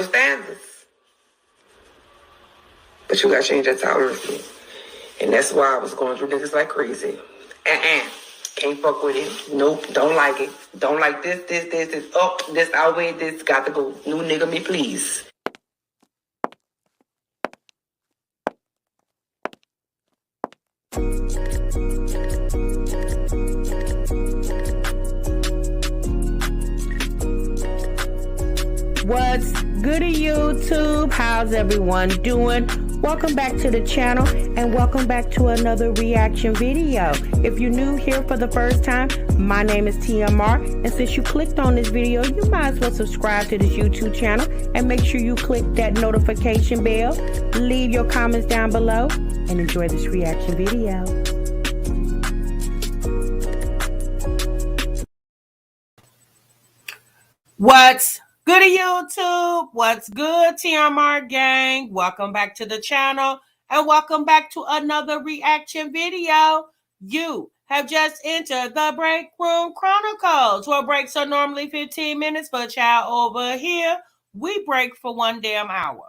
standards. But you got to change that tolerance. And that's why I was going through niggas like crazy. Can't fuck with it. Nope, don't like it. Don't like this. Oh, this outweigh this. Got to go. New nigga me, please. What's good, YouTube? How's everyone doing? Welcome back to the channel and welcome back to another reaction video. If you're new here for the first time, my name is TMR, and since you clicked on this video, you might as well subscribe to this YouTube channel and make sure you click that notification bell. Leave your comments down below and enjoy this reaction video. What's good, YouTube? What's good, TMR gang? Welcome back to the channel and welcome back to another reaction video. You have just entered the Break Room Chronicles, where breaks are normally 15 minutes, but y'all over here, we break for 1 damn hour.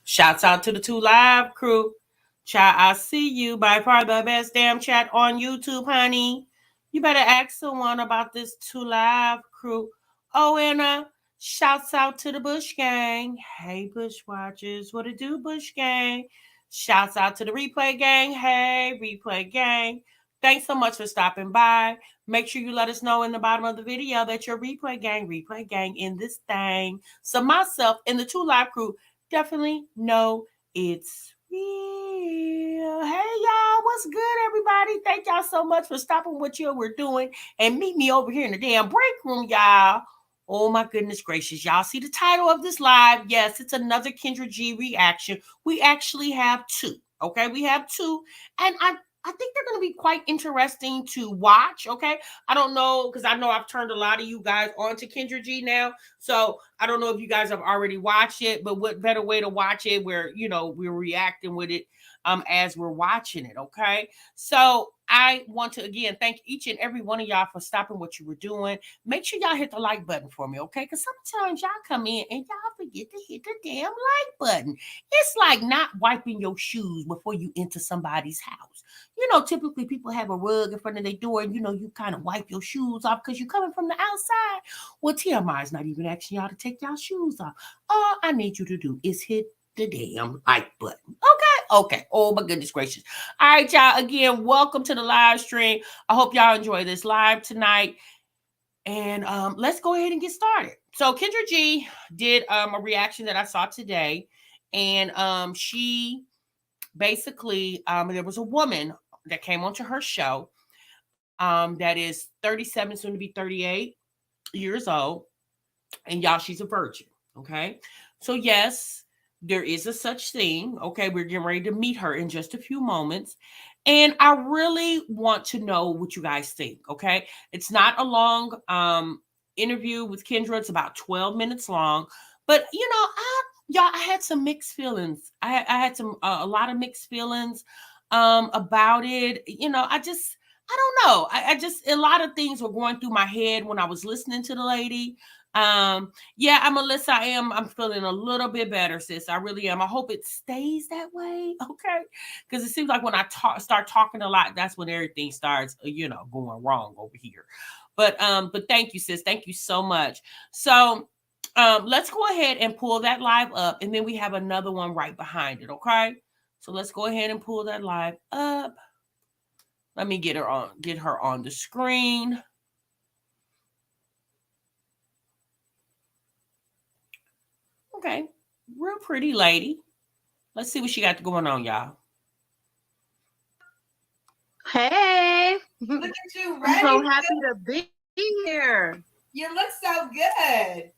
Shouts out to the 2 Live crew. Child, I see you. By far the best damn chat on YouTube, honey. You better ask someone about this 2 Live crew. Oh, and shouts out to the Bush Gang. Hey, Bush Watchers. What it do, Bush Gang? Shouts out to the Replay Gang. Hey, Replay Gang. Thanks so much for stopping by. Make sure you let us know in the bottom of the video that you're Replay Gang in this thing. So myself and the 2 Live crew definitely know it's real. Hey, y'all. What's good, everybody? Thank y'all so much for stopping what you were doing and meet me over here in the damn break room, y'all. Oh, my goodness gracious. Y'all see the title of this live? Yes, it's another Kendra G reaction. We actually have 2. Okay, we have 2. And I think they're going to be quite interesting to watch, okay? I don't know, because I know I've turned a lot of you guys on to Kendra G now, so I don't know if you guys have already watched it, but what better way to watch it where, you know, we're reacting with it as we're watching it, okay? So I want to, again, thank each and every one of y'all for stopping what you were doing. Make sure y'all hit the like button for me, okay? Because sometimes y'all come in and y'all forget to hit the damn like button. It's like not wiping your shoes before you enter somebody's house. You know, typically people have a rug in front of their door and, you know, you kind of wipe your shoes off because you're coming from the outside. Well, TMI is not even asking y'all to take y'all shoes off. All I need you to do is hit the damn like button. Okay. Oh, my goodness gracious. All right, y'all. Again, welcome to the live stream. I hope y'all enjoy this live tonight. And let's go ahead and get started. So Kendra G did a reaction that I saw today. And she basically, there was a woman that came onto her show that is 37, soon to be 38 years old. And y'all, she's a virgin, okay? So yes, there is a such thing, okay? We're getting ready to meet her in just a few moments. And I really want to know what you guys think, okay? It's not a long interview with Kendra. It's about 12 minutes long. But, you know, I had some mixed feelings. I had some a lot of mixed feelings about it. You know, I don't know. I just, a lot of things were going through my head when I was listening to the lady. Yeah, Melissa, I'm feeling a little bit better, sis. I really am. I hope it stays that way, okay? Because it seems like when I start talking a lot, that's when everything starts, you know, going wrong over here. But thank you, sis. Thank you so much. So let's go ahead and pull that live up, and then we have another one right behind it, okay? So let's go ahead and pull that live up. Let me get her on the screen. Okay, real pretty lady. Let's see what she got going on, y'all. Hey, look at you, ready? I'm so happy to be here. You look so good.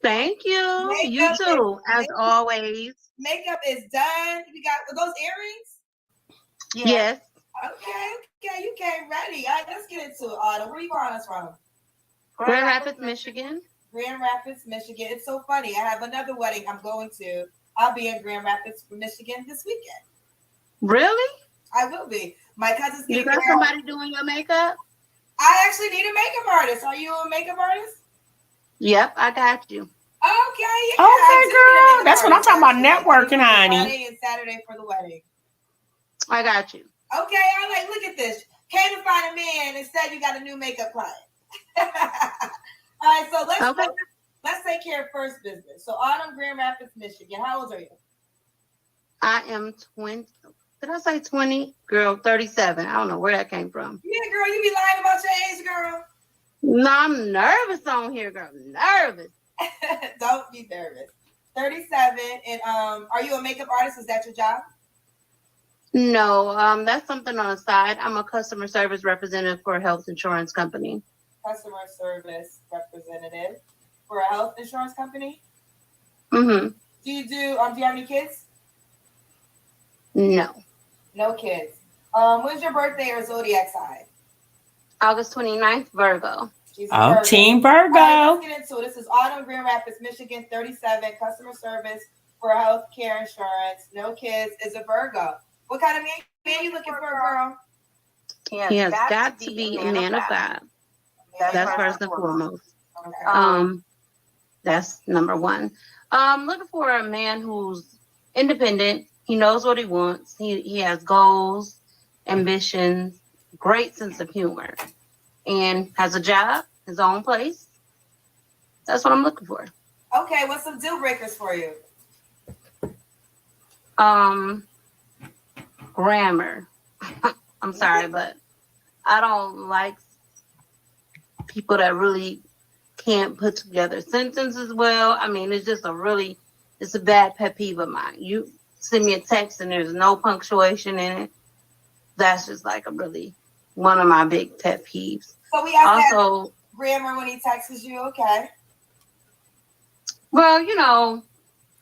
Thank you. Makeup You too, as always. Makeup is done. We got those earrings. Yes. Okay. You came ready. All right, let's get into it. Where are you calling us from? Grand Rapids, Michigan. Grand Rapids, Michigan. It's so funny. I have another wedding I'm going to. I'll be in Grand Rapids, Michigan this weekend. Really? I will be. My cousin's You getting got married. somebody doing your makeup? I actually need a makeup artist. Are you a makeup artist? Yep, I got you. Okay, yeah. Okay, girl. That's what I'm talking about, networking, honey. Friday and Saturday for the wedding. I got you. Okay, I'm like, look at this. Came to find a man. Instead, you got a new makeup client. All right, so let's take care of first business. So Autumn, Grand Rapids, Michigan. How old are you? I am 20. Did I say 20? Girl, 37. I don't know where that came from. Yeah, girl, you be lying about your age, girl. No, I'm nervous on here, girl. Nervous. Don't be nervous. 37. And are you a makeup artist? Is that your job? No, that's something on the side. I'm a customer service representative for a health insurance company. Customer service representative for a health insurance company? Mm-hmm. Do you have any kids? No. No kids. When's your birthday or zodiac sign? August 29th, Virgo. Oh, Team Virgo. Right, let's get into it. This is Autumn, Grand Rapids, Michigan, 37, customer service for health care insurance. No kids, is a Virgo. What kind of man you looking for, girl? He has got to be a man of God. That's first and foremost. Okay. That's number one. Looking for a man who's independent. He knows what he wants. He has goals, ambitions, great sense of humor, and has a job, his own place. That's what I'm looking for. Okay, what's some deal breakers for you? Grammar. I'm sorry, but I don't like people that really can't put together sentences well. I mean, it's a bad pet peeve of mine. You send me a text and there's no punctuation in it. That's just like one of my big pet peeves. So we have also grammar when he texts you, okay? Well,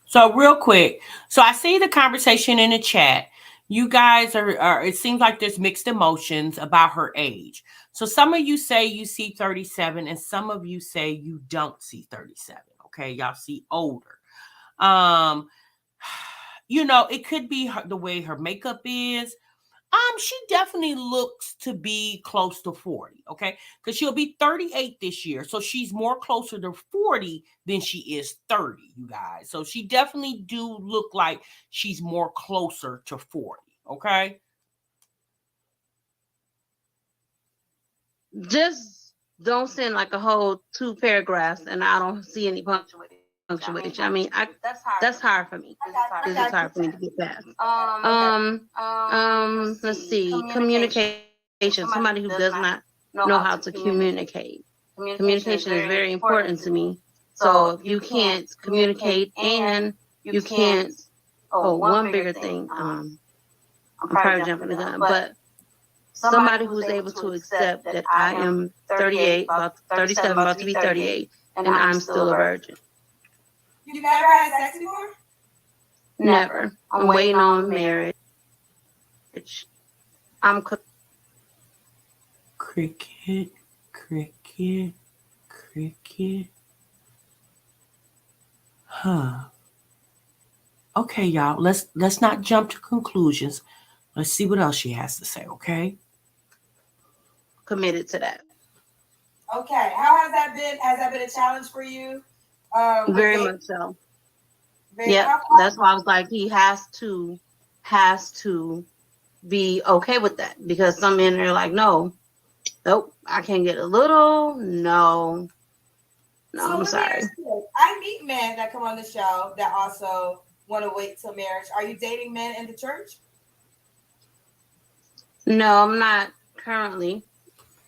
So real quick, so I see the conversation in the chat. You guys are it seems like there's mixed emotions about her age. So some of you say you see 37 and some of you say you don't see 37. Okay, y'all see older. It could be the way her makeup is. She definitely looks to be close to 40, okay? Because she'll be 38 this year. So she's more closer to 40 than she is 30, you guys. So she definitely do look like she's more closer to 40, okay? just don't send like a whole 2 paragraphs and I don't see any punctuation. I mean, that's hard for me. It's just hard for me to get past. Let's see. Communication. Somebody who does not know how to communicate. Communication is very important to me. So if you can't communicate and you can't, one bigger thing, I'm probably jumping the gun, but somebody who's able to accept that I am 38, about 37, about to be 38, and I'm still a virgin. You never had sex before? Never. I'm waiting on marriage. I'm Cricket. Huh. Okay, y'all. Let's not jump to conclusions. Let's see what else she has to say, okay? committed to that. Okay. How has that been? Has that been a challenge for you? Very much so. Yeah, that's why I was like, he has to be okay with that, because some men are like, nope, I can't get a little. No, So I'm sorry. I meet men that come on the show that also want to wait till marriage. Are you dating men in the church? No, I'm not currently.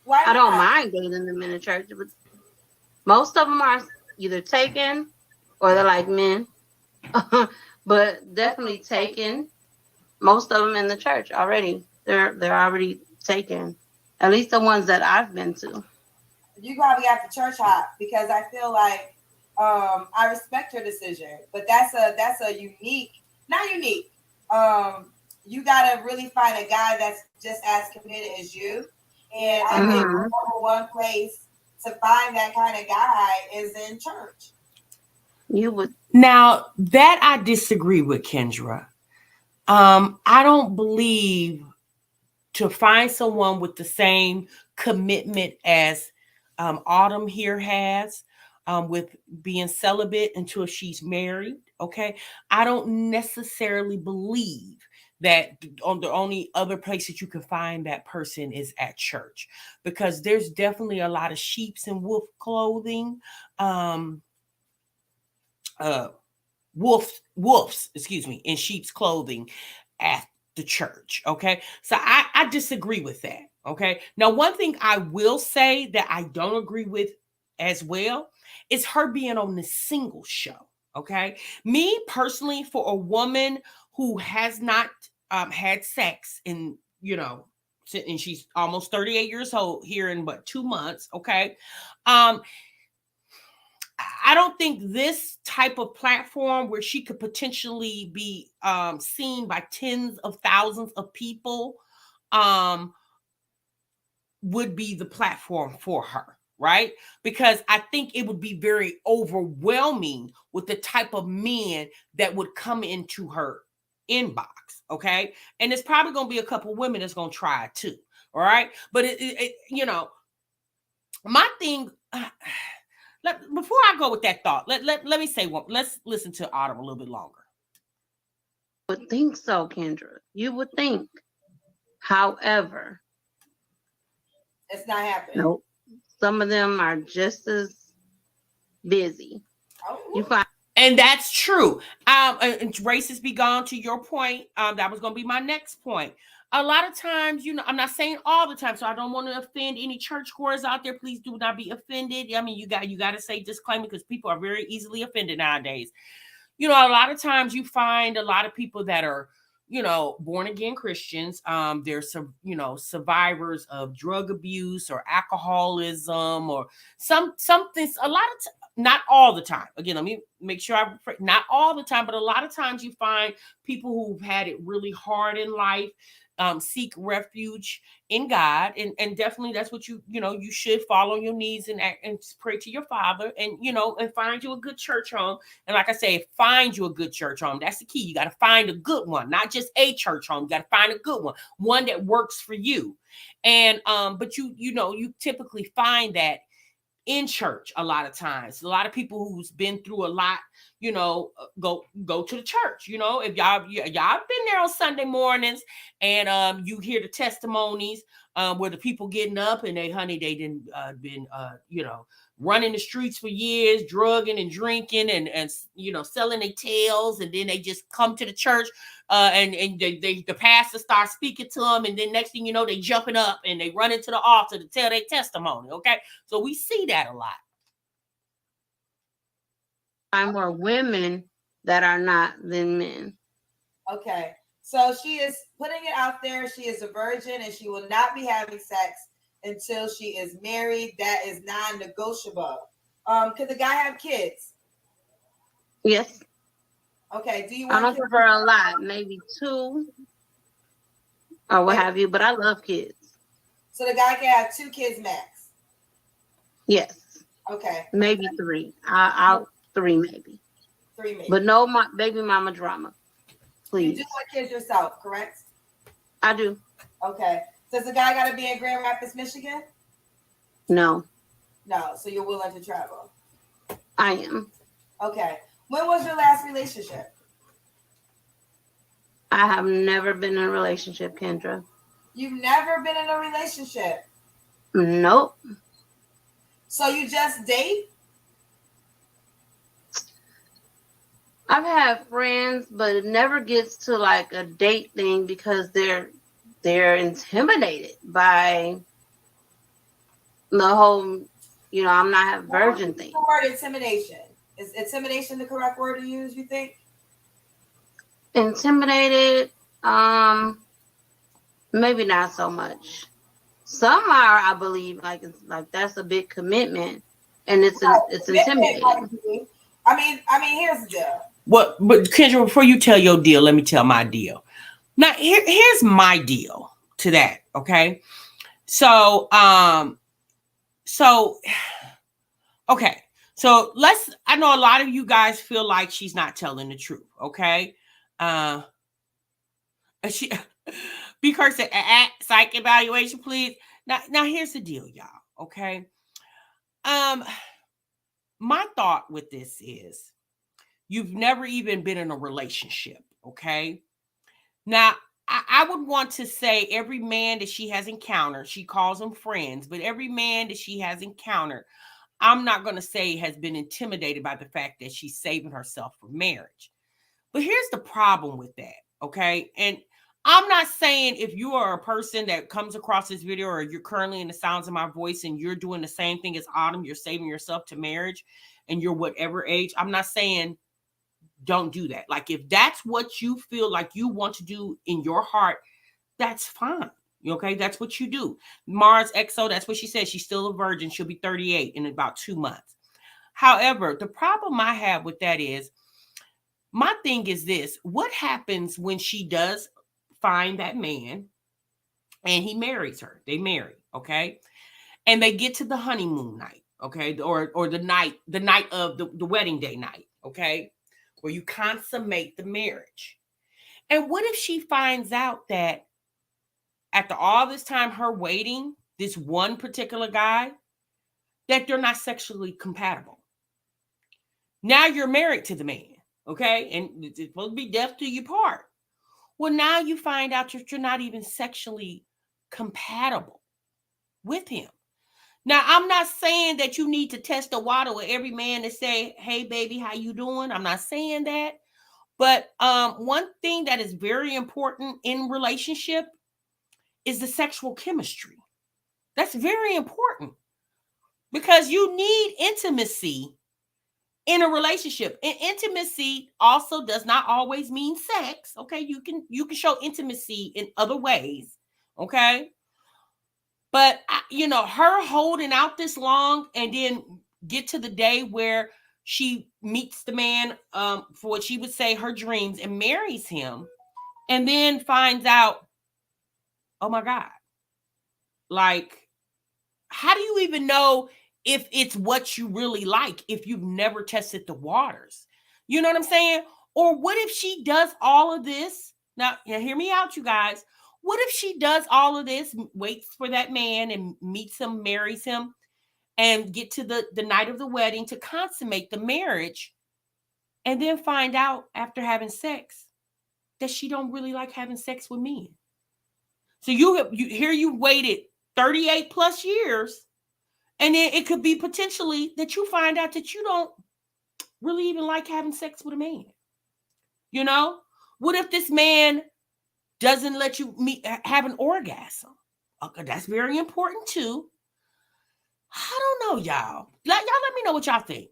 Why I don't not? mind dating them in the church, but most of them are either taken or they're like men. But definitely taken. Most of them in the church already. They're already taken. At least the ones that I've been to. You probably got the church hop, because I feel like I respect your decision, but that's a unique, not unique. You gotta really find a guy that's just as committed as you. And I think number one place to find that kind of guy is in church. You would. Now that I disagree with, Kendra. I don't believe to find someone with the same commitment as Autumn here has, with being celibate until she's married. Okay. I don't necessarily believe that on the only other place that you can find that person is at church, because there's definitely a lot of sheep's and wolf clothing. Wolves, excuse me, in sheep's clothing at the church. Okay. So I disagree with that. Okay. Now, one thing I will say that I don't agree with as well is her being on the single show. Okay. Me personally, for a woman who has not had sex in, and she's almost 38 years old here in 2 months. Okay. I don't think this type of platform where she could potentially be seen by tens of thousands of people would be the platform for her, right? Because I think it would be very overwhelming with the type of men that would come into her inbox, okay? And it's probably going to be a couple women that's going to try it too, all right? But my thing... before I go with that thought, let me say one. Let's listen to Autumn a little bit longer. I would think so, Kendra. You would think. However, it's not happening. Nope. Some of them are just as busy. Oh. And that's true. And racist be gone, to your point. That was going to be my next point. A lot of times, I'm not saying all the time, so I don't want to offend any churchgoers out there. Please do not be offended. I mean, you got to say disclaimer, because people are very easily offended nowadays. A lot of times you find a lot of people that are, born again Christians. There's some, survivors of drug abuse or alcoholism or something. A lot of not all the time. Again, let me make sure not all the time, but a lot of times you find people who've had it really hard in life. Seek refuge in God, and definitely that's what you should fall on your knees and pray to your Father, and and find you a good church home. And like I say, find you a good church home. That's the key. You got to find a good one, not just a church home. You got to find a good one that works for you. And but you typically find that in church a lot of times. A lot of people who's been through a lot, go to the church. If y'all been there on Sunday mornings and you hear the testimonies where the people getting up and they didn't been running the streets for years, drugging and drinking and selling their tails, and then they just come to the church and the pastor starts speaking to them, and then next thing you know, they jumping up and they run into the altar to tell their testimony. Okay, so we see that a lot. I'm more women that are not than men. Okay, so she is putting it out there. She is a virgin and she will not be having sex until she is married. That is non-negotiable. Could the guy have kids? Yes. Okay. Do you want? I don't prefer a lot, maybe 2 or what have you, but I love kids. So the guy can have 2 kids max. Yes. Okay. Maybe 3. I'll 3 maybe. 3 maybe. But no baby mama drama. Please. You do want kids yourself, correct? I do. Okay. Does the guy got to be in Grand Rapids, Michigan? No. No. So you're willing to travel? I am. Okay. When was your last relationship? I have never been in a relationship, Kendra. You've never been in a relationship? Nope. So you just date? I've had friends, but it never gets to like a date thing because they're intimidated by the whole, I'm not a virgin thing. The word intimidation. Is intimidation the correct word to use, you think? Intimidated, maybe not so much. Some are, I believe, like that's a big commitment, and it's intimidating. I mean, here's the deal. But Kendra, before you tell your deal, let me tell my deal. Now, here's my deal to that. Okay, so So, okay. So I know a lot of you guys feel like she's not telling the truth. Okay. She, because said, psych evaluation, please. Now here's the deal, y'all. Okay. My thought with this is you've never even been in a relationship. Okay. Now, I would want to say every man that she has encountered, she calls them friends, but every man that she has encountered, I'm not going to say has been intimidated by the fact that she's saving herself for marriage. But here's the problem with that, okay? And I'm not saying if you are a person that comes across this video or you're currently in the sounds of my voice and you're doing the same thing as Autumn, you're saving yourself to marriage and you're whatever age, I'm not saying don't do that. Like if that's what you feel like you want to do in your heart, that's fine. Okay, that's what you do. Mars XO, that's what she said. She's still a virgin. She'll be 38 in about 2 months. However, the problem I have with that is, my thing is this: what happens when she does find that man and he marries her? They marry, okay, and they get to the honeymoon night, okay, or the night of the wedding day night, okay, where you consummate the marriage. And what if she finds out that after all this time her waiting, this one particular guy, that they're not sexually compatible? Now you're married to the man, okay? And it's supposed to be death to you part. Well, now you find out that you're not even sexually compatible with him. Now, I'm not saying that you need to test the water with every man and say, hey, baby, how you doing? I'm not saying that. But one thing that is very important in relationship is the sexual chemistry. That's very important because you need intimacy in a relationship. And intimacy also does not always mean sex. Okay, you can show intimacy in other ways. Okay, but her holding out this long and then get to the day where she meets the man for what she would say her dreams and marries him, and then finds out, oh my God, like, how do you even know if it's what you really like if you've never tested the waters? You know what I'm saying? Or what if she does all of this? Now, hear me out, you guys. What if she does all of this, waits for that man and meets him, marries him, and get to the night of the wedding to consummate the marriage, and then find out after having sex that she don't really like having sex with men? So you waited 38 plus years, and then it could be potentially that you find out that you don't really even like having sex with a man. What if this man doesn't let you have an orgasm? Okay, that's very important too. I don't know, y'all. Y'all let me know what y'all think.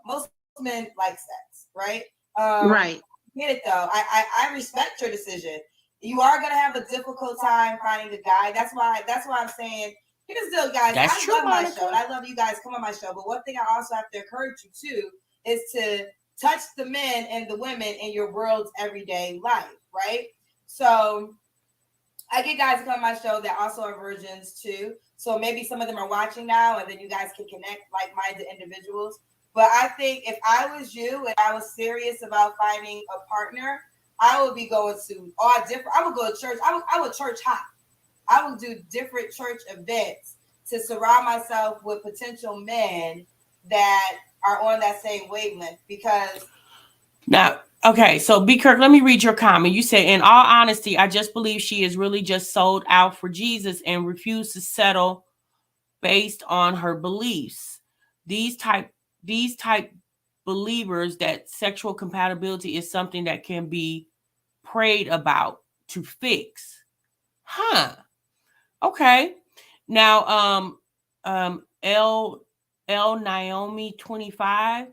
Most men like sex, right? Right. Get it though. I respect your decision. You are gonna have a difficult time finding the guy. That's why I'm saying, here's the deal, guys. That's true, love my Monica. show, and I love you guys come on my show. But one thing I also have to encourage you too is to touch the men and the women in your world's everyday life, right? So I get guys to come on my show that also are virgins too. So maybe some of them are watching now, and then you guys can connect like-minded individuals. But I think if I was you and I was serious about finding a partner, I would be going to all different. I would go to church. I would church hop. I would do different church events to surround myself with potential men that are on that same wavelength. Because now, okay, so B. Kirk, let me read your comment. You said, in all honesty, I just believe she is really just sold out for Jesus and refused to settle based on her beliefs. These type believers that sexual compatibility is something that can be prayed about to fix. Huh. Okay. Now, L Naomi 25,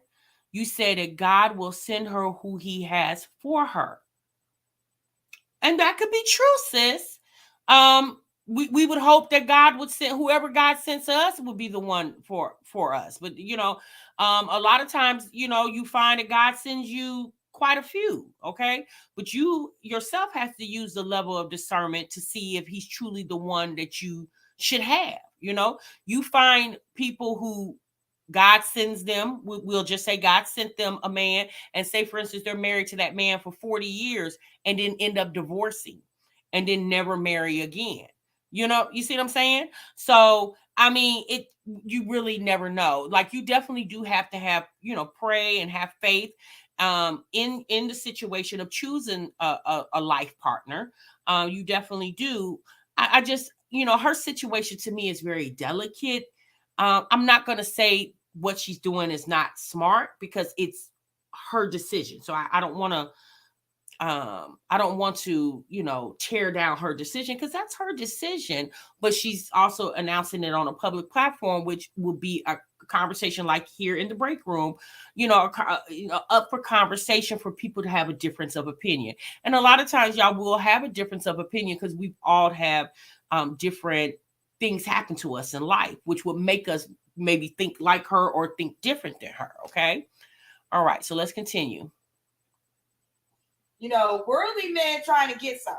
you said that God will send her who he has for her. And that could be true, sis. We would hope that God would send whoever God sends us would be the one for us. But a lot of times, you find that God sends you quite a few, okay? But you yourself has to use the level of discernment to see if he's truly the one that you should have. You know, you find people who God sends them, we'll just say God sent them a man, and say, for instance, they're married to that man for 40 years and then end up divorcing and then never marry again. You know, you see what I'm saying? So, I mean, you really never know. Like, you definitely do have to have, pray and have faith in the situation of choosing a life partner. You definitely do. I just, her situation to me is very delicate. I'm not going to say what she's doing is not smart because it's her decision. So I don't want to tear down her decision because that's her decision, but she's also announcing it on a public platform, which will be a conversation like here in the break room, up for conversation for people to have a difference of opinion. And a lot of times y'all will have a difference of opinion because we all have different things happen to us in life, which would make us maybe think like her or think different than her. Okay. All right. So let's continue. Worldly men trying to get some.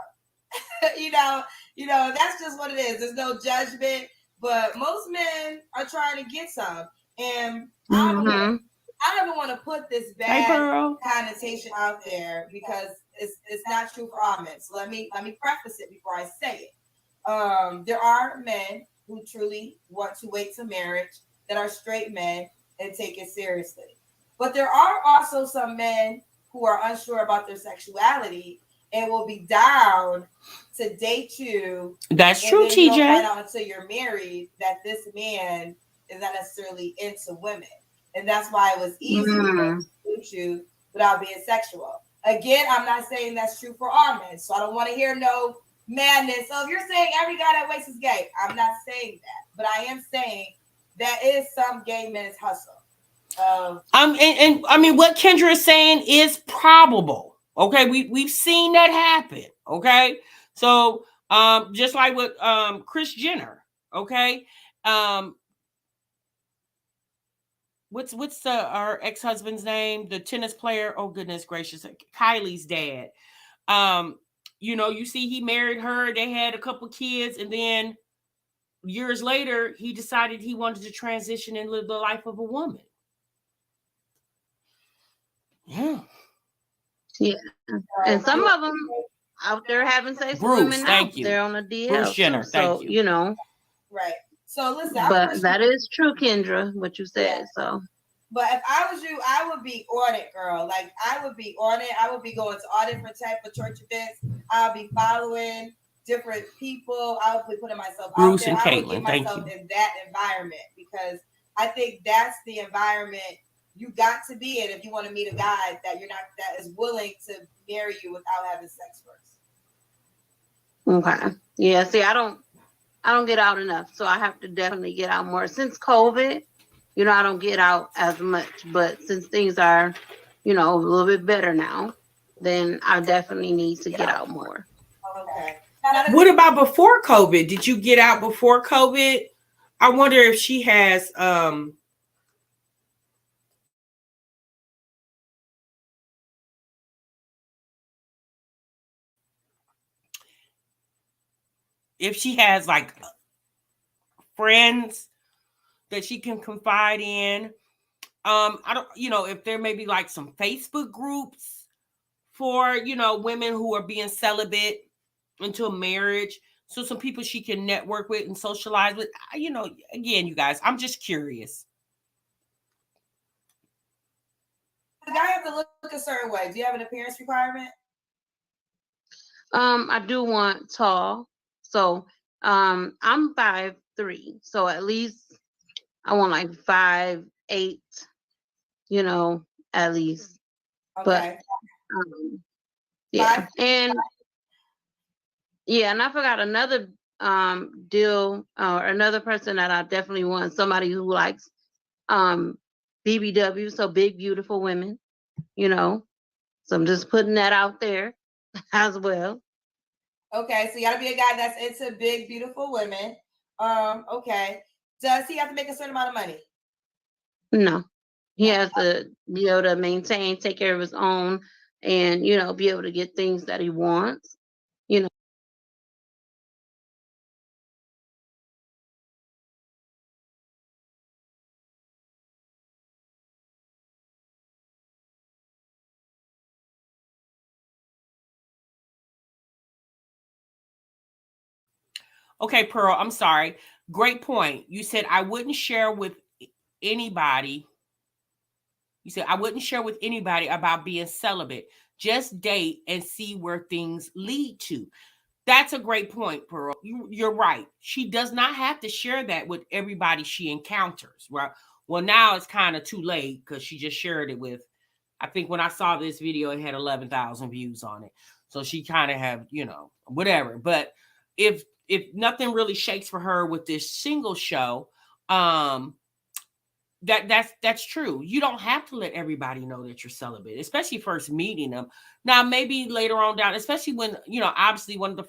That's just what it is. There's no judgment, but most men are trying to get some. And I don't even want to put this bad connotation out there because it's not true for all men. So let me preface it before I say it. There are men who truly want to wait to marriage that are straight men and take it seriously. But there are also some men who are unsure about their sexuality and will be down to date you. That's true, TJ. You don't find out until you're married that this man is not necessarily into women. And that's why it was easy to date you without being sexual. Again, I'm not saying that's true for all men. So I don't want to hear no madness. So if you're saying every guy that waits is gay, I'm not saying that. But I am saying that is some gay men's hustle. And I mean, what Kendra is saying is probable. Okay, we've seen that happen. Okay, so just like with Kris Jenner. Okay, what's our ex-husband's name? The tennis player. Oh goodness gracious, Kylie's dad. You see, he married her. They had a couple kids, and then years later, he decided he wanted to transition and live the life of a woman. Yeah. And some of them out there having sex with women now. They're on a DL. Bruce Jenner, so, Right. So listen. But that is true, Kendra, what you said. So. But if I was you, I would be on it, girl. Like, I would be on it. I would be going to all different type of church events. I'll be following different people. I'll be putting myself Bruce out there. And I would Caitlin, get myself in that environment because I think that's the environment you got to be in if you want to meet a guy that is willing to marry you without having sex first. Okay. Yeah. See, I don't get out enough, so I have to definitely get out more. Since COVID, I don't get out as much, but since things are, a little bit better now, then I definitely need to get out more. Okay. What about before COVID? Did you get out before COVID? I wonder if she has like friends that she can confide in. I don't, if there may be like some Facebook groups for, women who are being celibate until marriage. So some people she can network with and socialize with. Again, you guys, I'm just curious. The guy have to look a certain way. Do you have an appearance requirement? I do want tall. So I'm 5'3", so at least I want like 5'8", at least. Okay. But yeah, and I forgot another deal or another person that I definitely want, somebody who likes BBW, so big beautiful women, So I'm just putting that out there as well. Okay, so you gotta be a guy that's into big, beautiful women. Okay. Does he have to make a certain amount of money? No. He has to be able to maintain, take care of his own and, you know, be able to get things that he wants, you know. Okay, Pearl, I'm sorry. Great point. You said I wouldn't share with anybody. You said I wouldn't share with anybody about being celibate. Just date and see where things lead to. That's a great point, Pearl. You're right. She does not have to share that with everybody she encounters, right? Well, now it's kind of too late because she just shared it with, I think when I saw this video, it had 11,000 views on it. So she kind of have, you know, whatever. But if nothing really shakes for her with this single show, that's true. You don't have to let everybody know that you're celibate, especially first meeting them. Now, maybe later on down, especially when, you know, obviously one of the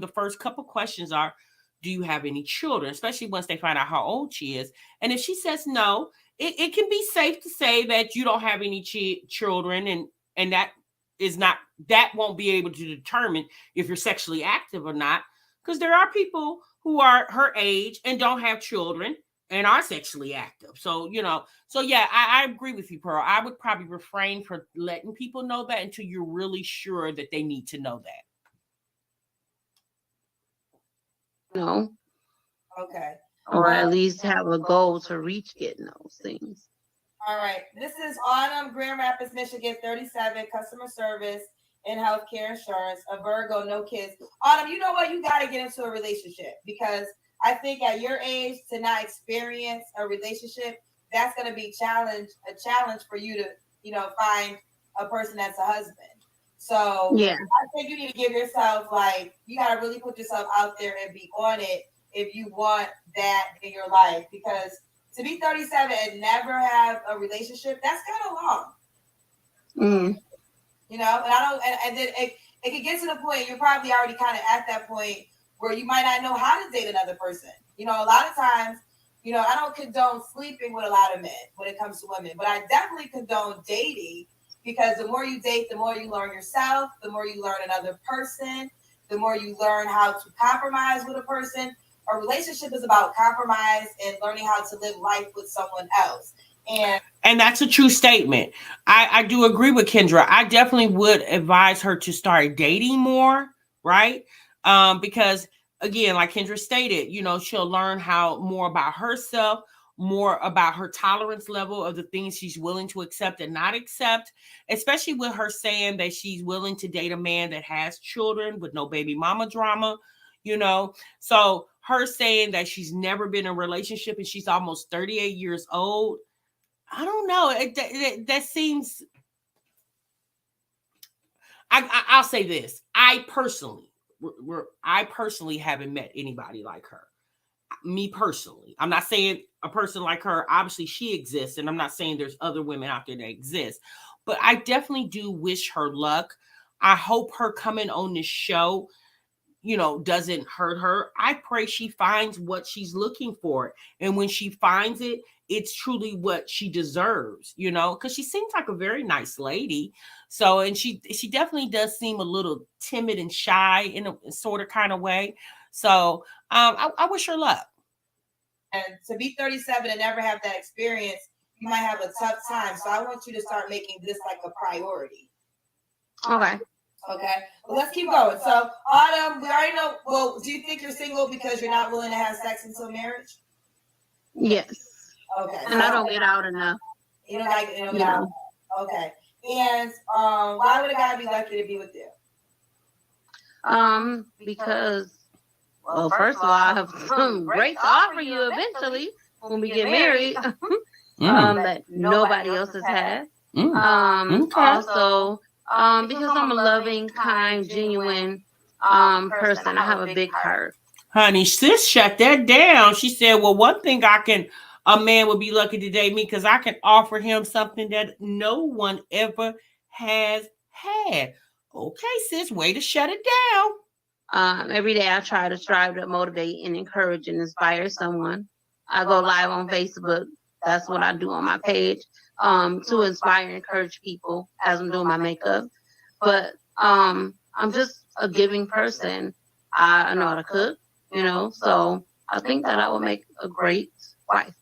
first couple questions are, do you have any children? Especially once they find out how old she is. And if she says no, it can be safe to say that you don't have any children, and that won't be able to determine if you're sexually active or not, because there are people who are her age and don't have children and are sexually active. So, you know, so yeah, I agree with you, Pearl. I would probably refrain from letting people know that until you're really sure that they need to know that. No. Okay. Or at least have a goal to reach getting those things. All right. This is Autumn, Grand Rapids, Michigan, 37, customer service and healthcare insurance, a Virgo, no kids. Autumn, you know what? You got to get into a relationship, because I think at your age to not experience a relationship, that's going to be a challenge for you to, you know, find a person that's a husband. So yeah, I think you need to give yourself, like, you got to really put yourself out there and be on it if you want that in your life, because to be 37 and never have a relationship, that's kind of long. Mm. You know, and I don't, and then it can get to the point, you're probably already kind of at that point where you might not know how to date another person. You know, a lot of times, you know, I don't condone sleeping with a lot of men when it comes to women, but I definitely condone dating, because the more you date, the more you learn yourself, the more you learn another person, the more you learn how to compromise with a person. A relationship is about compromise and learning how to live life with someone else. And that's a true statement. I do agree with Kendra. I definitely would advise her to start dating more, right? Because again, like Kendra stated, you know, she'll learn how more about herself, more about her tolerance level of the things she's willing to accept and not accept, especially with her saying that she's willing to date a man that has children with no baby mama drama, you know. So her saying that she's never been in a relationship and she's almost 38 years old, I don't know. That seems. I'll say this. I personally haven't met anybody like her. Me personally, I'm not saying a person like her. Obviously, she exists, and I'm not saying there's other women out there that exist. But I definitely do wish her luck. I hope her coming on this show, you know, doesn't hurt her. I pray she finds what she's looking for. And when she finds it, it's truly what she deserves, you know, because she seems like a very nice lady. So, and she definitely does seem a little timid and shy in a sort of kind of way. So I wish her luck. And to be 37 and never have that experience, you might have a tough time. So I want you to start making this like a priority. Okay. Okay, well, let's keep going. So, Autumn, we already know. Well, do you think you're single because you're not willing to have sex until marriage? Yes. Okay. And I don't get out enough. You don't like, you don't get out. Okay. And why would a guy be lucky to be with you? Because, well, first of all, I have some great to offer you eventually when we get married. That nobody else has had. Also, because I'm a loving, kind, genuine person. I have a big heart. Honey, sis, shut that down. She said, well, one thing a man would be lucky to date me because I can offer him something that no one ever has had. Okay, sis, way to shut it down. Every day I try to strive to motivate and encourage and inspire someone. I go live on Facebook. That's what I do on my page. to inspire and encourage people as I'm doing my makeup. But I'm just a giving person. I know how to cook, so I think that I would make a great wife.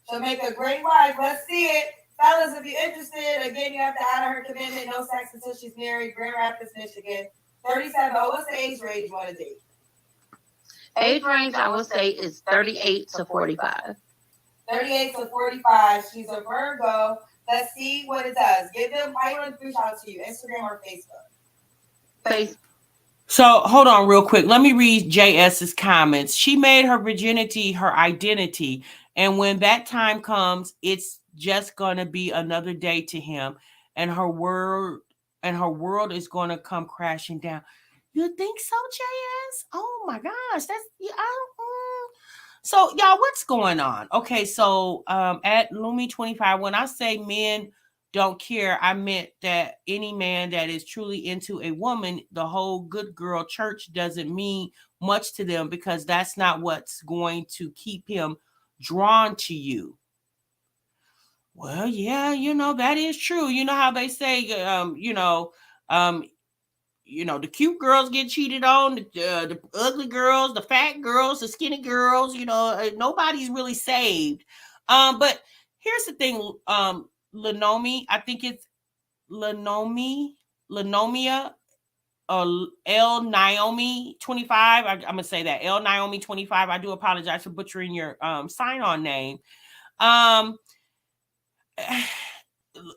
She'll make a great wife. Let's see it. Fellas, if you're interested, again, you have to honor her commitment. No sex until she's married. Grand Rapids, Michigan. 37. Oh, what's the age range you want to date? Age range, I would say, is 38 to 45. 38 to 45. She's a Virgo. Let's see what it does. Give them, I want to reach out to you, Instagram or Facebook? Facebook. So hold on real quick. Let me read JS's comments. She made her virginity her identity. And when that time comes, it's just going to be another day to him. And her world is going to come crashing down. You think so, JS? Oh my gosh. That's yeah. So y'all, what's going on? Okay, so at Lumi25, when I say men don't care, I meant that any man that is truly into a woman, the whole good girl church doesn't mean much to them, because that's not what's going to keep him drawn to you. Well, yeah, that is true. You know how they say, the cute girls get cheated on, the ugly girls, the fat girls, the skinny girls, nobody's really saved. But here's the thing, Lenomi, I think it's Lenomia, or L Naomi 25. I'm gonna say that L Naomi 25. I do apologize for butchering your sign-on name.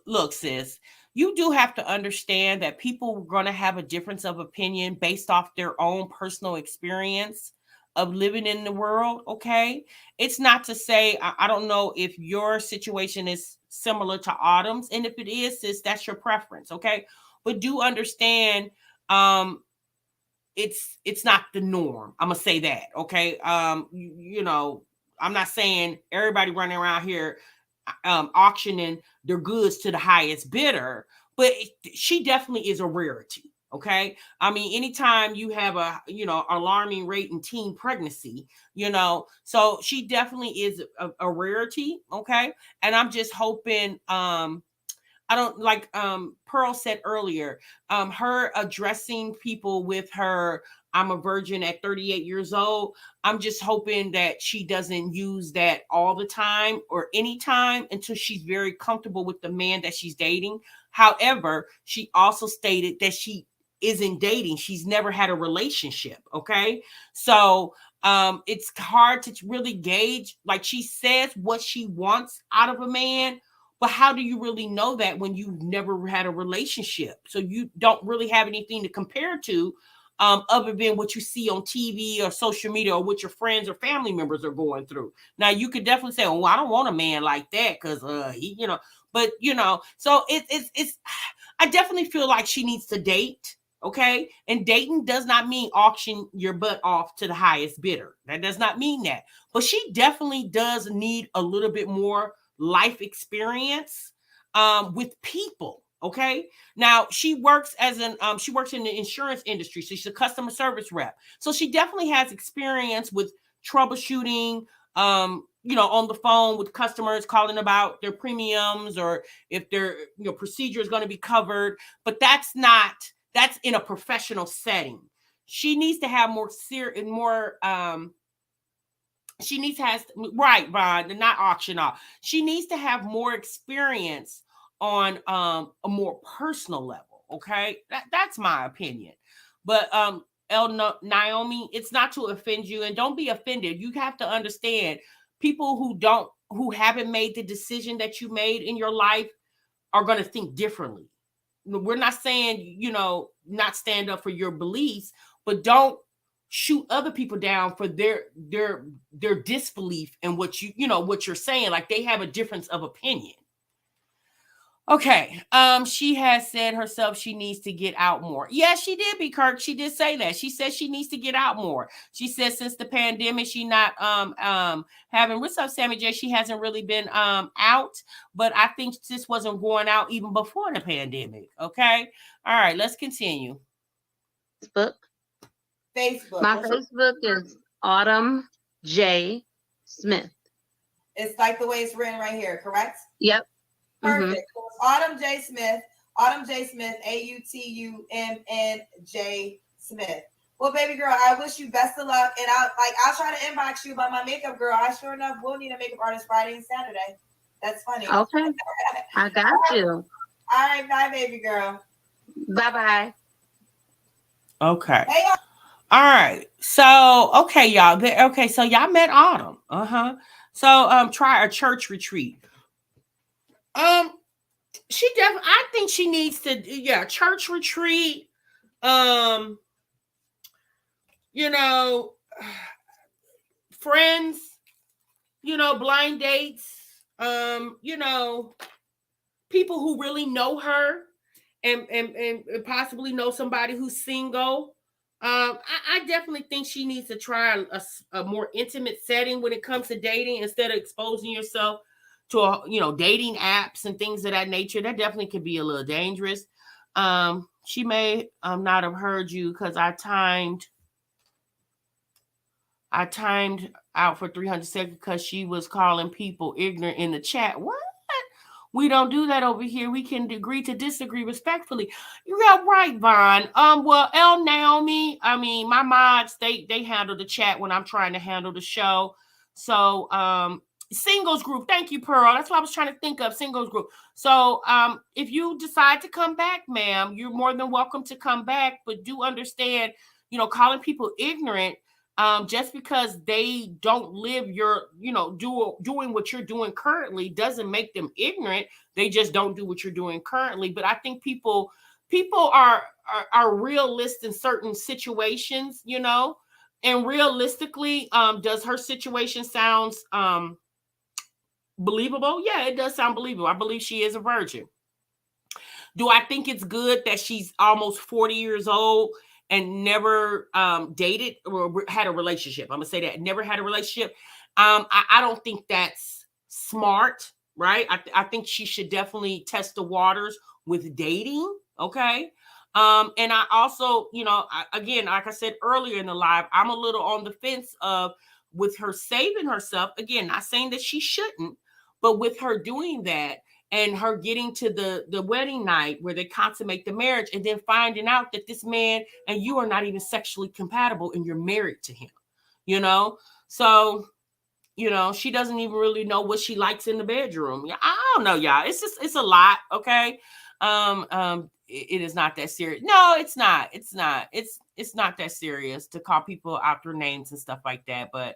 Look, sis, you do have to understand that people are going to have a difference of opinion based off their own personal experience of living in the world. Okay, it's not to say I don't know if your situation is similar to Autumn's, and if it is, sis, that's your preference. Okay, but do understand, it's not the norm. I'm gonna say that. Okay, I'm not saying everybody running around here auctioning their goods to the highest bidder, but she definitely is a rarity. Okay, I mean, anytime you have a alarming rate in teen pregnancy, so she definitely is a rarity. Okay, and I'm just hoping, I don't like Pearl said earlier, her addressing people with her "I'm a virgin at 38 years old." I'm just hoping that she doesn't use that all the time or anytime until she's very comfortable with the man that she's dating. However, she also stated that she isn't dating. She's never had a relationship. Okay. So it's hard to really gauge. Like, she says what she wants out of a man, but how do you really know that when you've never had a relationship? So you don't really have anything to compare to, other than what you see on TV or social media or what your friends or family members are going through. Now, you could definitely say, "Oh, I don't want a man like that because but so it's I definitely feel like she needs to date. Okay, and dating does not mean auction your butt off to the highest bidder. That does not mean that. But she definitely does need a little bit more life experience with people. Okay, now she works as she works in the insurance industry, so she's a customer service rep, so she definitely has experience with troubleshooting, on the phone with customers, calling about their premiums or if their procedure is going to be covered. But that's in a professional setting. She needs to have more she needs to have, right, Ron, not auction off. She needs to have more experience on a more personal level. Okay, that's my opinion. But Naomi, it's not to offend you, and don't be offended. You have to understand, people who haven't made the decision that you made in your life are going to think differently. We're not saying not stand up for your beliefs, but don't shoot other people down for their disbelief in what what you're saying. Like, they have a difference of opinion. Okay. She has said herself she needs to get out more. Yes, she did, B. Kirk. She did say that. She said she needs to get out more. She said since the pandemic, she not having, what's up, Sammy J? She hasn't really been out, but I think this wasn't going out even before the pandemic. Okay. All right, let's continue. Facebook. My Facebook is Autumn J. Smith. It's like the way it's written right here, correct? Yep. Perfect. Autumn J. Smith. Autumn J. Smith, AUTUMNJ Smith. Well, baby girl, I wish you best of luck, and I'll try to inbox you about my makeup, girl. I sure enough will need a makeup artist Friday and Saturday. That's funny. Okay, I got you. All right, bye, baby girl. Bye. Okay. Hey, all right. So, okay, y'all. Okay, so y'all met Autumn. So, try a church retreat. I think she needs to, church retreat. Friends, blind dates, people who really know her and possibly know somebody who's single. I definitely think she needs to try a more intimate setting when it comes to dating instead of exposing yourself to dating apps and things of that nature. That definitely could be a little dangerous. She may not have heard you because I timed out for 300 seconds because she was calling people ignorant in the chat. What? We don't do that over here. We can agree to disagree respectfully. You're right, Vaughn. Well, Naomi, I mean, my mods, they handle the chat when I'm trying to handle the show. So, singles group. Thank you, Pearl. That's what I was trying to think of, singles group. So, if you decide to come back, ma'am, you're more than welcome to come back, but do understand, calling people ignorant just because they don't live your, doing what you're doing currently doesn't make them ignorant. They just don't do what you're doing currently. But I think people are realist in certain situations, and realistically, does her situation sounds believable? Yeah, it does sound believable. I believe she is a virgin. Do I think it's good that she's almost 40 years old and never dated or had a relationship? I'm gonna say that, never had a relationship. I don't think that's smart, right? I think she should definitely test the waters with dating, okay? And I also, again, like I said earlier in the live, I'm a little on the fence of with her saving herself. Again, not saying that she shouldn't, but with her doing that, and her getting to the wedding night where they consummate the marriage and then finding out that this man and you are not even sexually compatible and you're married to him, So, she doesn't even really know what she likes in the bedroom. I don't know, y'all. It's a lot, okay? It is not that serious. No, it's not. It's not that serious to call people out their names and stuff like that. But,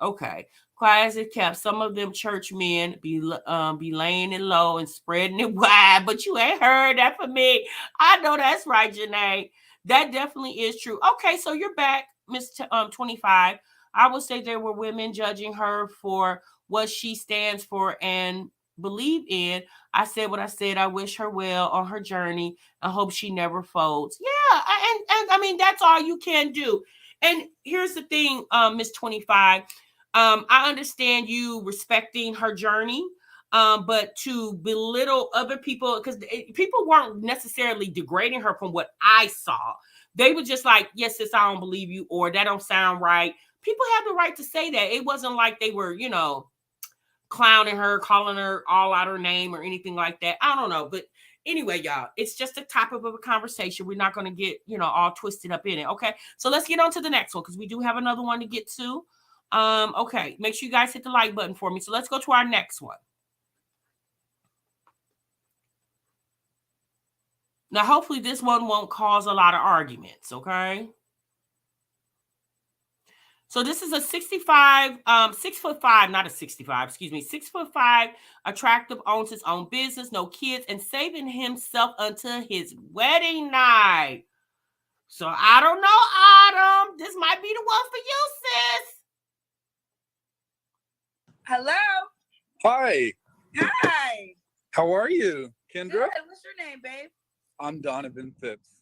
okay. Quiet as it kept. Some of them church men be laying it low and spreading it wide, but you ain't heard that from me. I know that's right, Janae. That definitely is true. Okay, so you're back, Miss 25. I would say there were women judging her for what she stands for and believe in. I said what I said. I wish her well on her journey. I hope she never folds. Yeah, and I mean that's all you can do. And here's the thing, Miss 25. I understand you respecting her journey, but to belittle other people, because people weren't necessarily degrading her from what I saw. They were just like, yes, sis, I don't believe you, or that don't sound right. People have the right to say that. It wasn't like they were, clowning her, calling her all out her name or anything like that. I don't know. But anyway, y'all, it's just a topic of a conversation. We're not going to get, all twisted up in it. Okay. So let's get on to the next one because we do have another one to get to. Okay. Make sure you guys hit the like button for me. So let's go to our next one. Now, hopefully this one won't cause a lot of arguments. Okay. So this is a 6'5", not a 65, excuse me, 6'5", attractive, owns his own business, no kids, and saving himself until his wedding night. So I don't know, Autumn. This might be the one for you, sis. hello. Hi. Hi. How are you, Kendra? Good. What's your name, babe? I'm Donovan Phipps.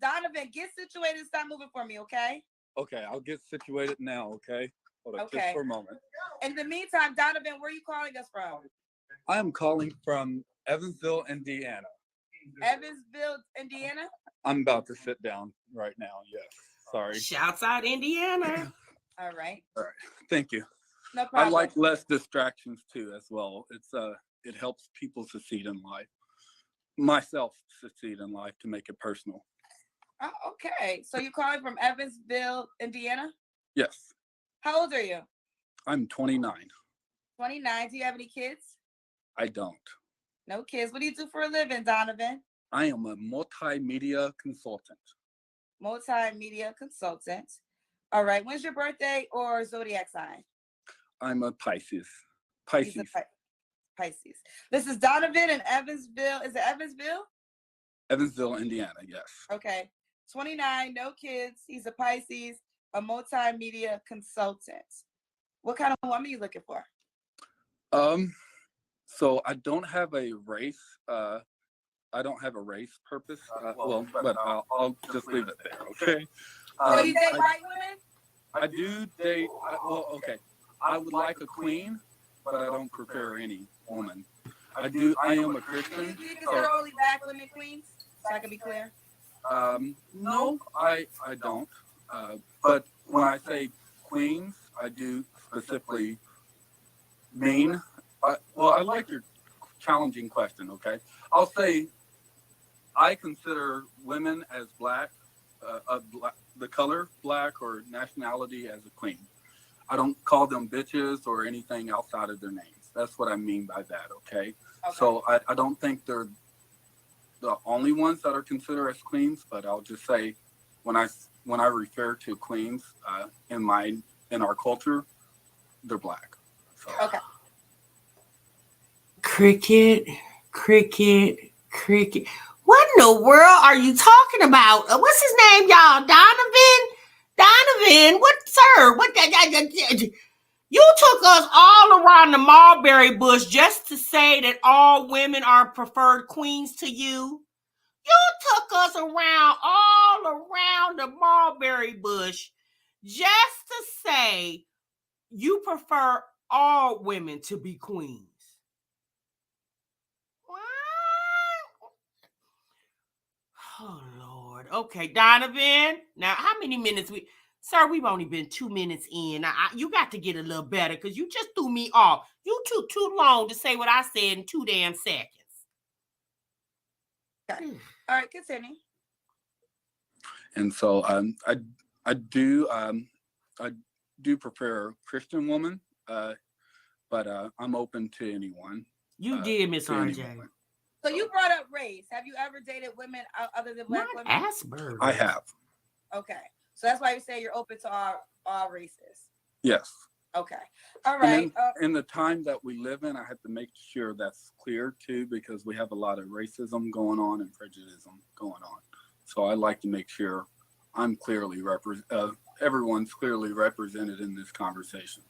Donovan, get situated and stop moving for me, okay? Okay, I'll get situated now, okay? Hold on Okay. just for a moment. In the meantime, Donovan, where are you calling us from? I am calling from Evansville, Indiana. Evansville, Indiana? I'm about to sit down right now, yes. Sorry. Shouts out, Indiana. All right. All right, thank you. No problem. I like less distractions too as well. It's it helps people succeed in life. Myself succeed in life, to make it personal. Oh, okay. So you're calling from Evansville, Indiana? Yes. How old are you? I'm 29. 29. Do you have any kids? I don't. No kids. What do you do for a living, Donovan? I am a multimedia consultant. Multimedia consultant. All right. When's your birthday or zodiac sign? I'm a Pisces. He's a Pisces. This is Donovan in Evansville. Is it Evansville? Evansville, Indiana, yes. Okay. 29, no kids. He's a Pisces, a multimedia consultant. What kind of woman are you looking for? So I don't have a race. I don't have a race purpose. But I'll just leave it there. Okay. So you date white women? I do date. Okay. I would like a queen, but I don't prefer any woman. I am a Christian. Do you consider only black women queens? So I can be clear. No, I don't. But when I say queens, I do specifically mean. I like your challenging question. Okay, I'll say I consider women as black, the color black or nationality as a queen. I don't call them bitches or anything outside of their names. That's what I mean by that. Okay. So I don't think they're the only ones that are considered as queens, but I'll just say when I refer to queens in our culture, they're black. So. Okay. Cricket. What in the world are you talking about? What's his name, y'all? Donovan? What, sir? What? You took us all around the mulberry bush just to say that all women are preferred queens to you. You took us all around the mulberry bush just to say you prefer all women to be queens. What? Oh, Lord. Okay, Donovan. Now, how many minutes Sir, we've only been 2 minutes in. You got to get a little better because you just threw me off. You took too long to say what I said in 2 damn seconds. Okay. All right, continue. And so I do prefer a Christian woman, but I'm open to anyone. You did, Miss RJ. So you brought up race. Have you ever dated women other than black women? Asperger's. I have. Okay. So that's why you say you're open to all races. Yes. Okay. All right. In the time that we live in, I have to make sure that's clear too, because we have a lot of racism going on and prejudice going on. So I like to make sure I'm clearly everyone's clearly represented in this conversation.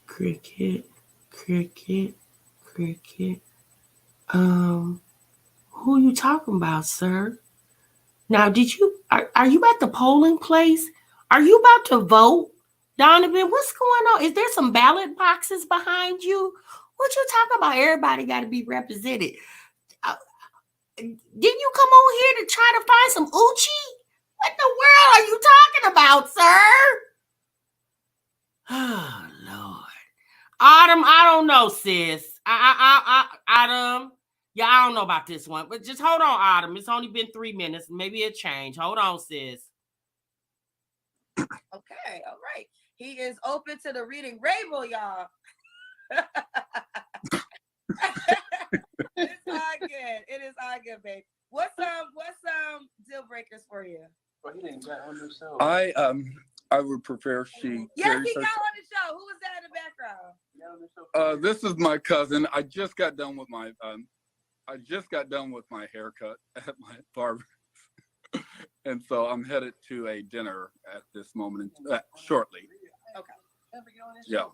Cricket. Who you talking about, sir? Now, are you at the polling place? Are you about to vote? Donovan, what's going on? Is there some ballot boxes behind you? What you talking about? Everybody got to be represented. Didn't you come on here to try to find some Uchi? What in the world are you talking about, sir? Oh, Lord. Autumn, I don't know, sis. Autumn. Yeah, I don't know about this one, but just hold on, Autumn. It's only been 3 minutes. Maybe it'll change. Hold on, sis. Okay, all right. He is open to the reading rainbow, y'all. It's all good. It is all good, babe. What's deal breakers for you? Well, he didn't get on the show. I would prefer she. Yes, he got on the show. Who was that in the background? This is my cousin. I just got done with my haircut at my barber, and so I'm headed to a dinner at this moment shortly. Okay. Yeah.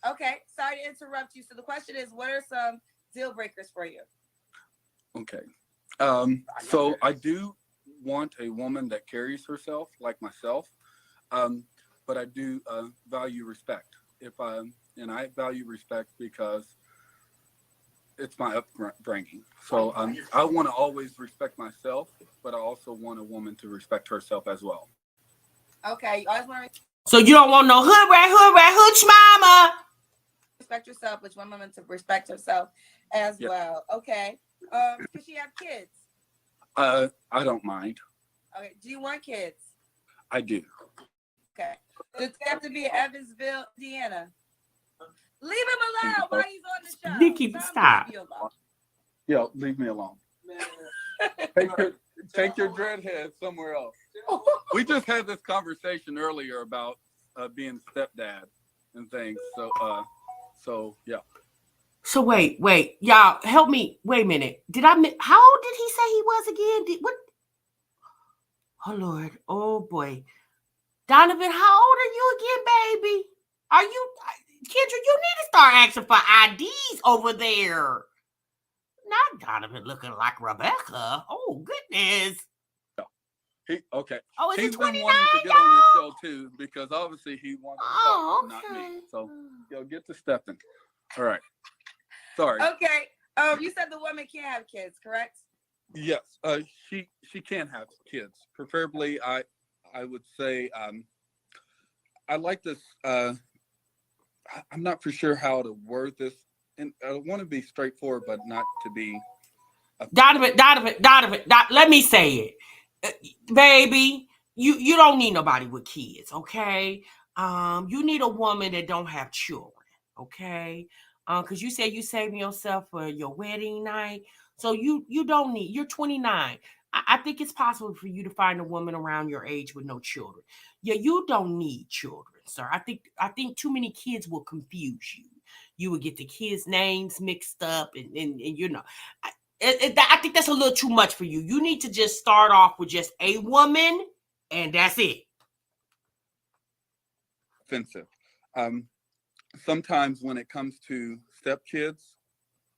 Okay. Sorry to interrupt you. So the question is, what are some deal breakers for you? Okay. So I do want a woman that carries herself like myself, but I do value respect. And I value respect because it's my upbringing. So I want to always respect myself, but I also want a woman to respect herself as well. Okay. You always want to. So you don't want no hood rat, hooch mama. respect yourself, but you want women to respect herself as well. Okay. Can she have kids? I don't mind. Okay. Do you want kids? I do. Okay. Does it have to be in Evansville, Indiana? Leave him alone while he's on the show. Nikki, Tell him to stop. leave you alone. Yeah, leave me alone. Take your dreadhead somewhere else. We just had this conversation earlier about being stepdad and things. So yeah. So wait, y'all, help me. Wait a minute. How old did he say he was again? What? Oh Lord. Oh boy. Donovan, how old are you again, baby? Are you, Kendra? You need to start asking for IDs over there. Not Donovan looking like Rebecca. Oh goodness. Okay. Oh, is He's it been 29? wanting to get on this show too because obviously he wants to talk, not me. So get to stepping. All right. Sorry. Okay. You said the woman can't have kids, correct? Yes. She can have kids. Preferably, I would say I like this. I'm not for sure how to word this, and I want to be straightforward, but not to be. Donovan, let me say it, baby. You don't need nobody with kids, okay? You need a woman that don't have children, okay? Because you said you saving yourself for your wedding night, so you don't need. You're 29. I think it's possible for you to find a woman around your age with no children. Yeah, you don't need children, sir. I think too many kids will confuse you. You would get the kids' names mixed up, and you know. I think that's a little too much for you. You need to just start off with just a woman, and that's it. Offensive. Sometimes when it comes to stepkids,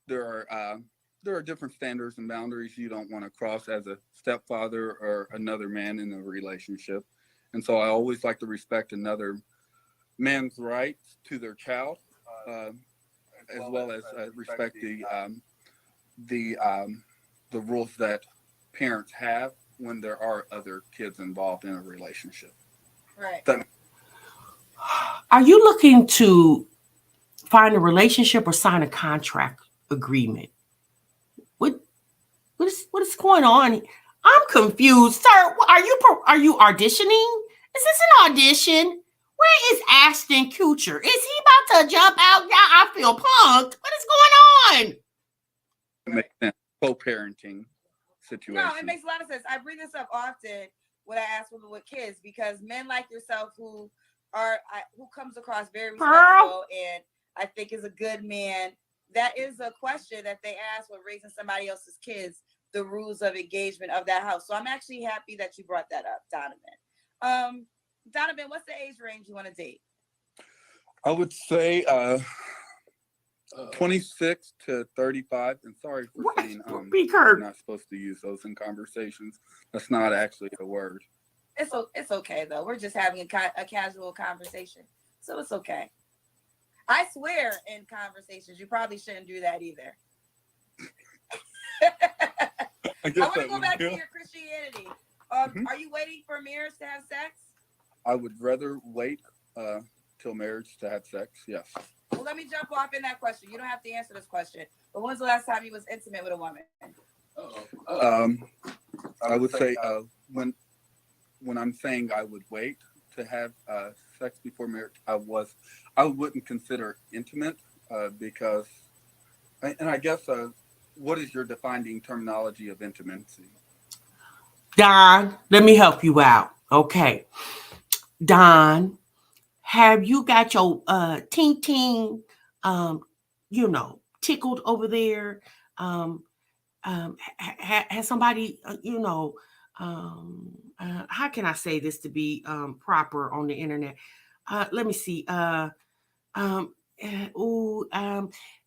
there are different standards and boundaries you don't want to cross as a stepfather or another man in a relationship. And so I always like to respect another man's rights to their child, as well as respect the rules that parents have when there are other kids involved in a relationship. Right. Are you looking to find a relationship or sign a contract agreement? What is going on? I'm confused, sir. Are you auditioning? Is this an audition? Where is Ashton Kutcher? Is he about to jump out? Yeah, I feel punked. What is going on? It makes sense. Co-parenting situation. No, it makes a lot of sense. I bring this up often when I ask women with kids because men like yourself who comes across very respectful and I think is a good man. That is a question that they ask when raising somebody else's kids, the rules of engagement of that house. So I'm actually happy that you brought that up, Donovan. Donovan, what's the age range you want to date? I would say 26 to 35. And sorry for saying you're not supposed to use those in conversations. That's not actually a word. It's okay though. We're just having a casual conversation, so it's okay. I swear in conversations, you probably shouldn't do that either. I want to go back to your Christianity. Are you waiting for marriage to have sex? I would rather wait till marriage to have sex. Yes. Well, let me jump off in that question. You don't have to answer this question. But when's the last time you was intimate with a woman? I would say when I'm saying I would wait to have sex before marriage, I wouldn't consider intimate because, and I guess, what is your defining terminology of intimacy? Don, let me help you out. Okay. Don, have you got your ting tickled over there? Has somebody, how can I say this to be proper on the internet? Let me see.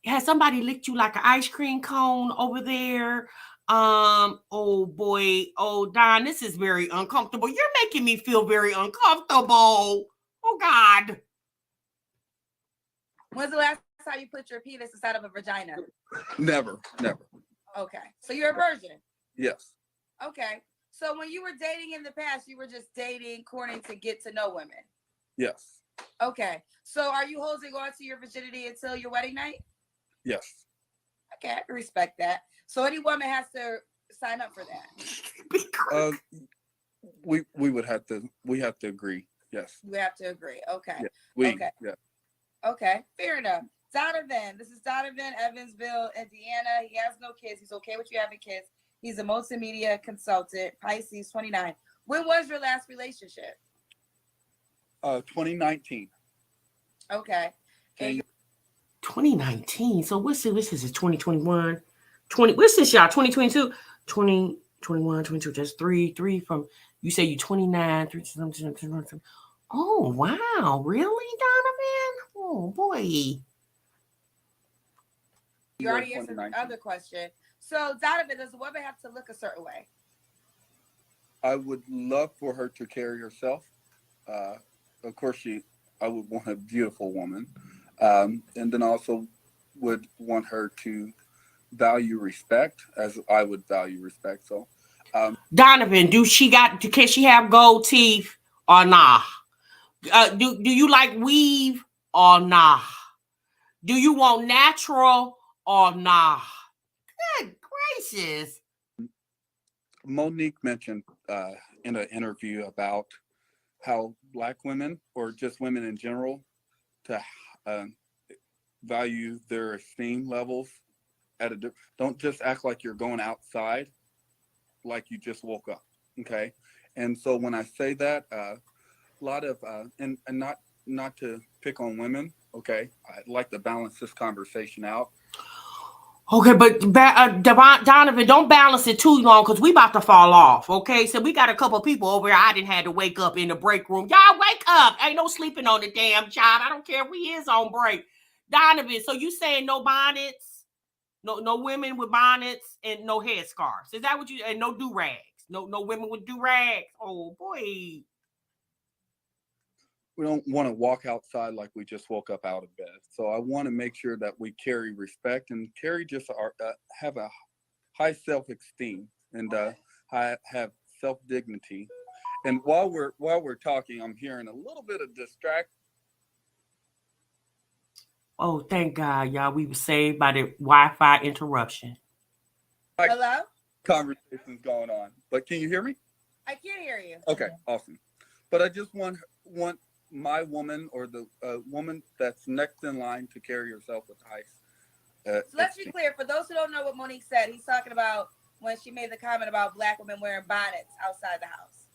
Has somebody licked you like an ice cream cone over there? Oh boy. Oh, Don, this is very uncomfortable. You're making me feel very uncomfortable. Oh God. When's the last time you put your penis inside of a vagina? Never. Okay. So you're a virgin? Yes. Okay. So when you were dating in the past, you were just dating, courting to get to know women? Yes. Okay. So are you holding on to your virginity until your wedding night? Yes. Okay, I can respect that. So any woman has to sign up for that. We have to agree. Yes. We have to agree. Okay. Yeah. Okay. Yeah. Okay. Fair enough. Donovan. This is Donovan, Evansville, Indiana. He has no kids. He's okay with you having kids. He's a multimedia consultant, Pisces, 29. When was your last relationship? 2019. Okay. And 2019. So what's this? This is 2021. 20. What's this, y'all? 2022, 20, 21, 22. That's three from. You say you 29. 3, oh wow, really, Donovan? Oh boy. you already answered the other question. So Donovan, does a woman have to look a certain way? I would love for her to carry herself. Of course, I would want a beautiful woman, and then also would want her to value respect as I would value respect. So, Donovan, can she have gold teeth or nah? Do you like weave or nah? Do you want natural or nah? Good gracious. Monique mentioned in an interview about how Black women, or just women in general, to value their esteem levels don't just act like you're going outside like you just woke up. Okay. And so when I say that, a lot of and not to pick on women, okay, I'd like to balance this conversation out. Okay, but Donovan, don't balance it too long because we about to fall off. Okay, so we got a couple people over here. I didn't have to wake up in the break room. Y'all wake up! Ain't no sleeping on the damn job. I don't care if we is on break. Donovan, so you saying no bonnets, no women with bonnets, and no headscarves? Is that what you? And no do rags? No women with do rags? Oh boy. We don't want to walk outside like we just woke up out of bed. So I want to make sure that we carry respect and have a high self-esteem and have self-dignity. And while we're talking, I'm hearing a little bit of distraction. Oh, thank God, y'all. We were saved by the Wi-Fi interruption. Hello? Conversations going on. But can you hear me? I can't hear you. Okay, awesome. But I just want my woman, or the woman that's next in line, to carry herself with high. So let's be clear. For those who don't know what Monique said, he's talking about when she made the comment about Black women wearing bonnets outside the house.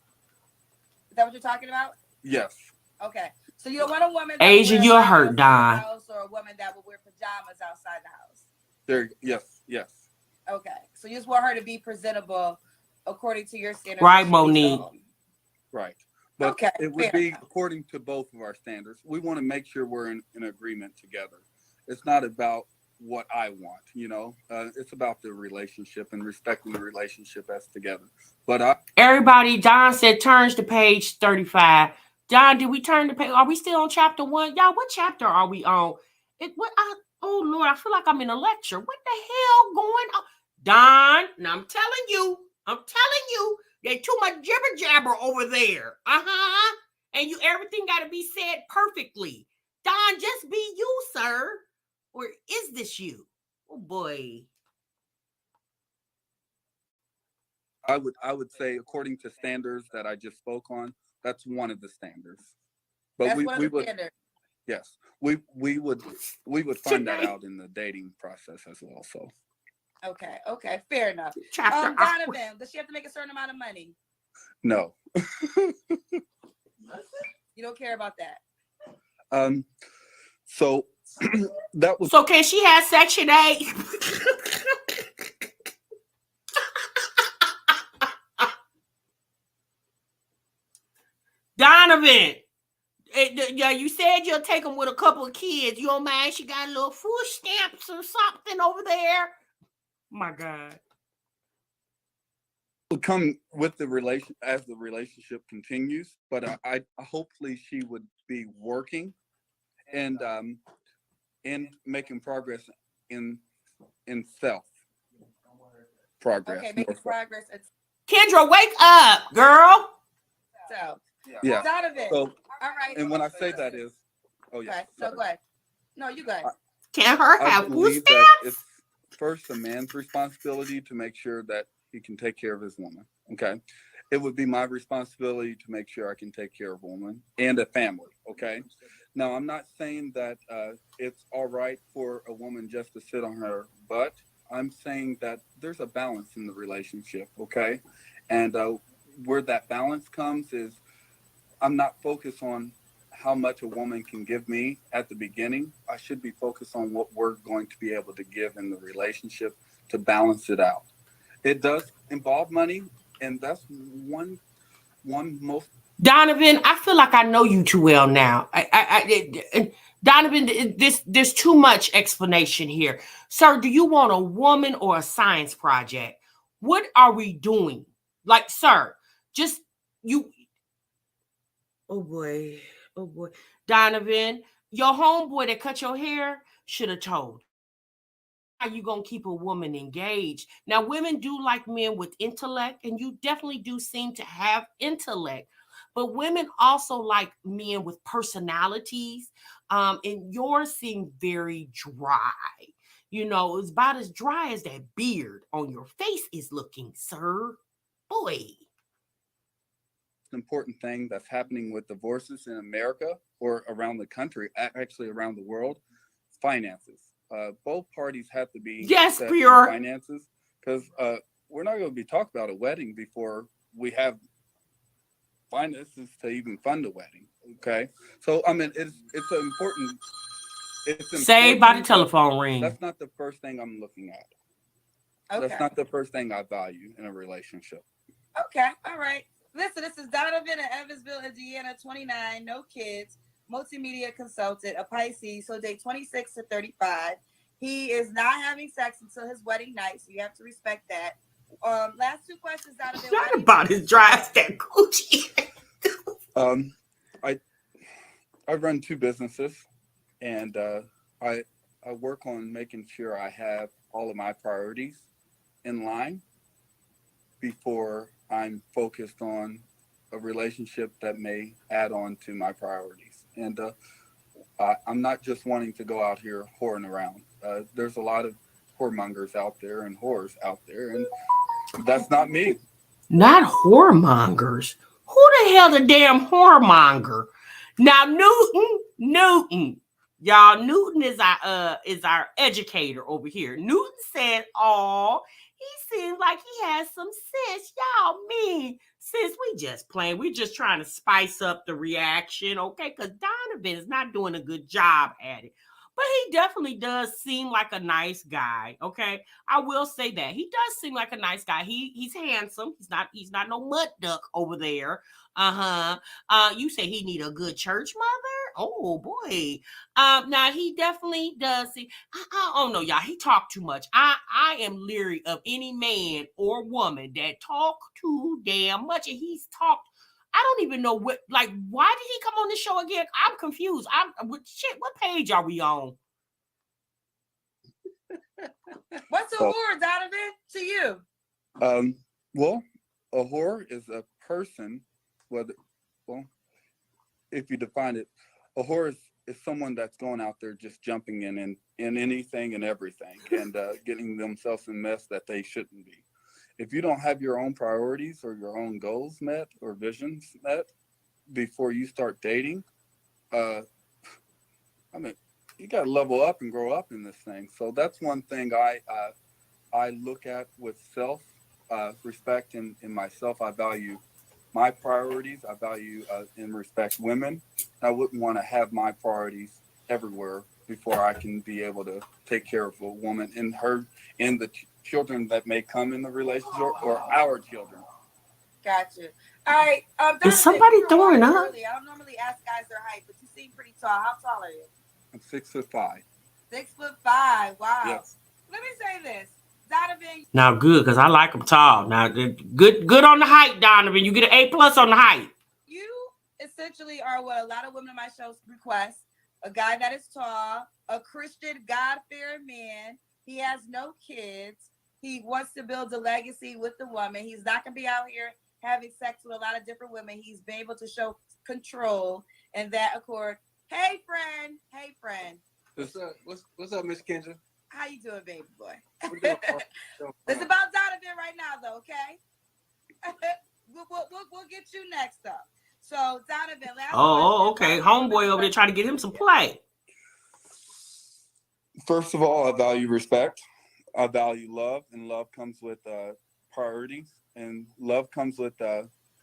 Is that what you're talking about? Yes. Okay. So you don't want a woman that Asia, you're hurt, Don. house, or a woman that will wear pajamas outside the house. Yes. Okay. So you just want her to be presentable according to your standards. Right, Monique. Right. But okay, it would be according to both of our standards. We want to make sure we're in agreement together. It's not about what I want, it's about the relationship and respecting the relationship as together. But everybody, Don said turns to page 35. Don, did we turn the page? Are we still on chapter 1? Y'all, what chapter are we on? Oh Lord, I feel like I'm in a lecture. What the hell going on? Don, now I'm telling you, there's too much jibber jabber over there. And everything got to be said perfectly. Don, just be you, sir. Or is this you? Oh boy. I would say, according to standards that I just spoke on, that's one of the standards. But that's we would standards. Yes, we would find that out in the dating process as well. So. Okay, fair enough. Donovan, does she have to make a certain amount of money? No. You don't care about that. So that was. So can she have Section 8? Donovan, you said you'll take them with a couple of kids. You don't mind? She got a little food stamps or something over there. My God. Would come with the relation as the relationship continues, but I hopefully she would be working and making progress in self progress. Okay, making progress. Kendra, wake up, girl. So yeah. Donovan, So All right. And when I say that is, oh yeah. Okay. No, go ahead. No, you go ahead. Can her I have food believe that stamps? it's first a man's responsibility to make sure that he can take care of his woman. Okay. It would be my responsibility to make sure I can take care of a woman and a family. Okay. Now, I'm not saying that it's all right for a woman just to sit on her butt. I'm saying that there's a balance in the relationship. Okay. And where that balance comes is I'm not focused on how much a woman can give me at the beginning. I should be focused on what we're going to be able to give in the relationship to balance it out. It does involve money, and that's one most. Donovan, I feel like I know you too well now. Donovan, there's too much explanation here. Sir, do you want a woman or a science project? What are we doing? Like, sir, just you. Oh boy. Oh boy. Donovan, your homeboy that cut your hair should have told. How you gonna keep a woman engaged? Now, women do like men with intellect, and you definitely do seem to have intellect. But women also like men with personalities. And yours seem very dry. You know, it's about as dry as that beard on your face is looking, sir. Boy. Important thing that's happening with divorces in America or around the country, actually around the world, finances. Both parties have to be Yes, set pure in finances, because we're not going to be talking about a wedding before we have finances to even fund a wedding. Okay, so I mean it's important. It's saved by the important, telephone ring. that's not the first thing I'm looking at. Okay. That's not the first thing I value in a relationship. Okay. All right. Listen, this is Donovan in Evansville, Indiana, 29, no kids, multimedia consultant, a Pisces, so date 26 to 35. He is not having sex until his wedding night, so you have to respect that. Last two questions, Donovan. Not about his dry as that Gucci. I run two businesses, and I work on making sure I have all of my priorities in line before I'm focused on a relationship that may add on to my priorities. And I'm not just wanting to go out here whoring around. There's a lot of whoremongers out there and whores out there, and that's not me. Not whoremongers. Who the hell the damn whoremonger? Now Newton, y'all. Newton is our educator over here. Newton said, "Oh, he seems like he has some sense." Y'all mean since we just playing, we just trying to spice up the reaction, okay? Because Donovan is not doing a good job at it. But he definitely does seem like a nice guy. Okay, I will say that he does seem like a nice guy. He's handsome. He's not no mud duck over there. You say he need a good church mother. Oh boy. Now he definitely does. See, I don't know, y'all. He talked too much. I am leery of any man or woman that talk too damn much, and he's talked. I don't even know what, like, why did he come on the show again? I'm confused. What page are we on? What's a whore, Donovan, to you? Well, a whore is a person, if you define it, a whore is someone that's going out there just jumping in anything and everything and getting themselves in mess that they shouldn't be. If you don't have your own priorities or your own goals met or visions met before you start dating, I mean, you got to level up and grow up in this thing. So that's one thing I look at with self respect in myself. I value my priorities. I value and respect women. I wouldn't want to have my priorities everywhere before I can be able to take care of a woman and the children that may come in the relationship or our children. Gotcha. All right. Is somebody throwing up? I don't normally ask guys their height, but you seem pretty tall. How tall are you? I'm 6'5". 6'5". Wow. Yes. Let me say this, Donovan. Now good, because I like them tall. Now good on the height, Donovan. You get an A+ on the height. You essentially are what a lot of women in my shows request: a guy that is tall, a Christian, God-fearing man. He has no kids. He wants to build a legacy with the woman. He's not gonna be out here having sex with a lot of different women. He's been able to show control in that accord. Hey, friend. Hey, friend. What's up, Miss Kendra? How you doing, baby boy? We're doing It's about Donovan right now, though, okay? we'll get you next up. So, Donovan, last Oh, question. okay. Homeboy over there trying to get him some play. First of all, I value respect. I value love, and love comes with priorities, and love comes with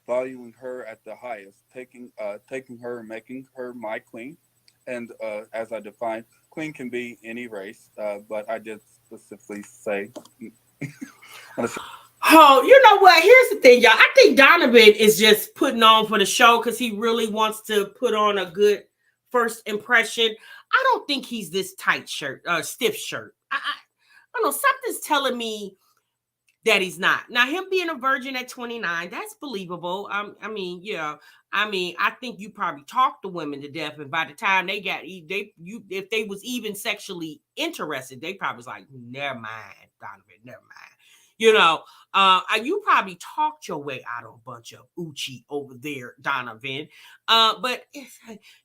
valuing her at the highest, taking her and making her my queen. And as I defined, queen can be any race, but I did specifically say. Oh, you know what? Here's the thing, y'all. I think Donovan is just putting on for the show because he really wants to put on a good first impression. I don't think he's this tight shirt, stiff shirt. I don't know. Something's telling me that he's not. Now, him being a virgin at 29, that's believable. I mean, I think you probably talked to women to death, and by the time they got if they was even sexually interested, they probably was like, never mind, Donovan, never mind. You know, you probably talked your way out of a bunch of Uchi over there, Donovan. But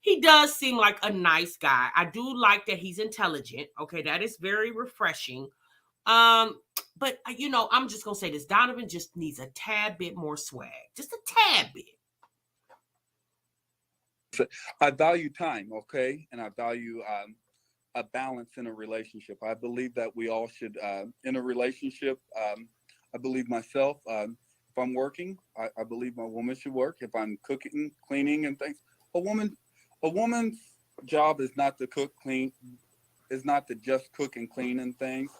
he does seem like a nice guy. I do like that he's intelligent. Okay, that is very refreshing. But I'm just gonna say this: Donovan just needs a tad bit more swag, just a tad bit. I value time, okay, and I value a balance in a relationship. I believe that we all should, in a relationship. I believe myself. If I'm working, I believe my woman should work. If I'm cooking, cleaning, and things, a woman's job is not to cook, clean, is not to just cook and clean and things.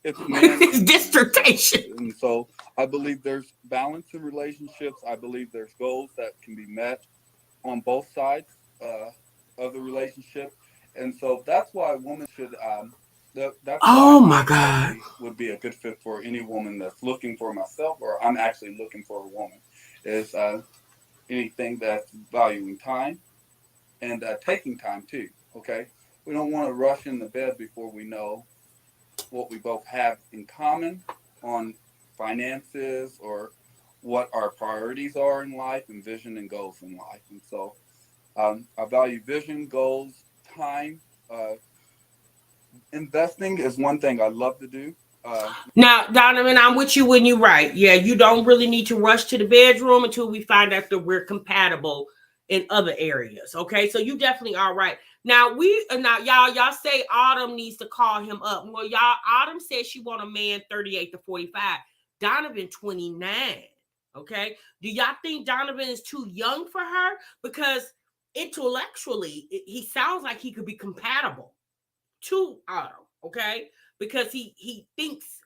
It's His dissertation. And so I believe there's balance in relationships. I believe there's goals that can be met on both sides of the relationship. And so that's why a woman should, Oh my God, would be a good fit for any woman that's looking for myself, or I'm actually looking for a woman, is anything that's valuing time and taking time too. Okay. We don't want to rush in the bed before we know what we both have in common on finances or what our priorities are in life, and vision and goals in life. And so I value vision, goals, time. Investing is one thing I love to do. Now, Donovan, I'm with you when you're right. Yeah, you don't really need to rush to the bedroom until we find out that we're compatible in other areas. Okay, so you definitely are right. Now y'all say Autumn needs to call him up. Well, Autumn says she want a man 38 to 45. Donovan 29. Okay, do y'all think Donovan is too young for her? Because intellectually, he sounds like he could be compatible to Autumn. Okay, because he thinks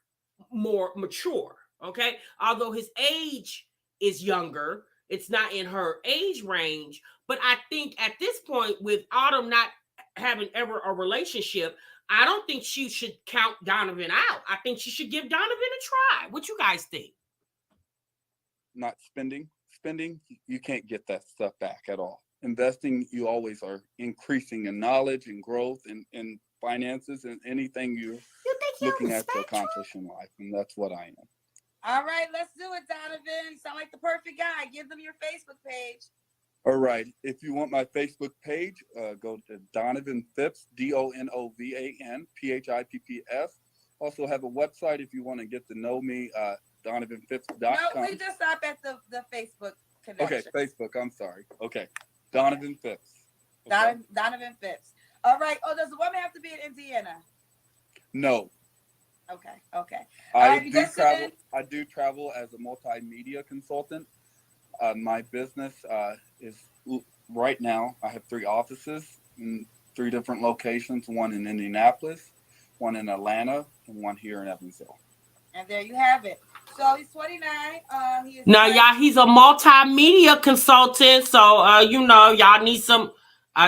more mature. Okay, although his age is younger, it's not in her age range. But I think at this point, with Autumn not having ever a relationship, I don't think she should count Donovan out. I think she should give Donovan a try. What you guys think? Not spending, you can't get that stuff back at all. Investing, you always are increasing in knowledge and growth and finances and anything you're looking at to accomplish in life. And that's what I am. All right, let's do it, Donovan. You sound like the perfect guy. Give them your Facebook page. All right. If you want my Facebook page, go to Donovan Phipps, DONOVAN PHIPPS. Also have a website if you want to get to know me, DonovanPhipps.com. No, we just stop at the Facebook connection. Okay, Facebook. I'm sorry. Okay, Donovan Phipps. Okay. Donovan Phipps. All right. Oh, does the woman have to be in Indiana? No. Okay. I do travel as a multimedia consultant. My business is right now, I have 3 offices in 3 different locations, one in Indianapolis, one in Atlanta, and one here in Evansville. And there you have it. So he's 29. He's a multimedia consultant. So y'all need some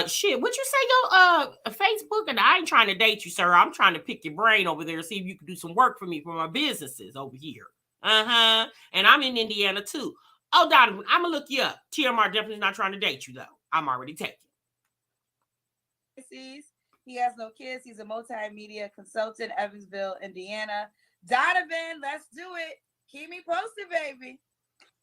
shit. What you say your Facebook? And I ain't trying to date you, sir. I'm trying to pick your brain over there, see if you can do some work for me for my businesses over here. And I'm in Indiana too. Oh, Donovan, I'm gonna look you up. TMR definitely not trying to date you though. I'm already taken. He has no kids. He's a multimedia consultant, Evansville, Indiana. Donovan, let's do it. Keep me posted, baby.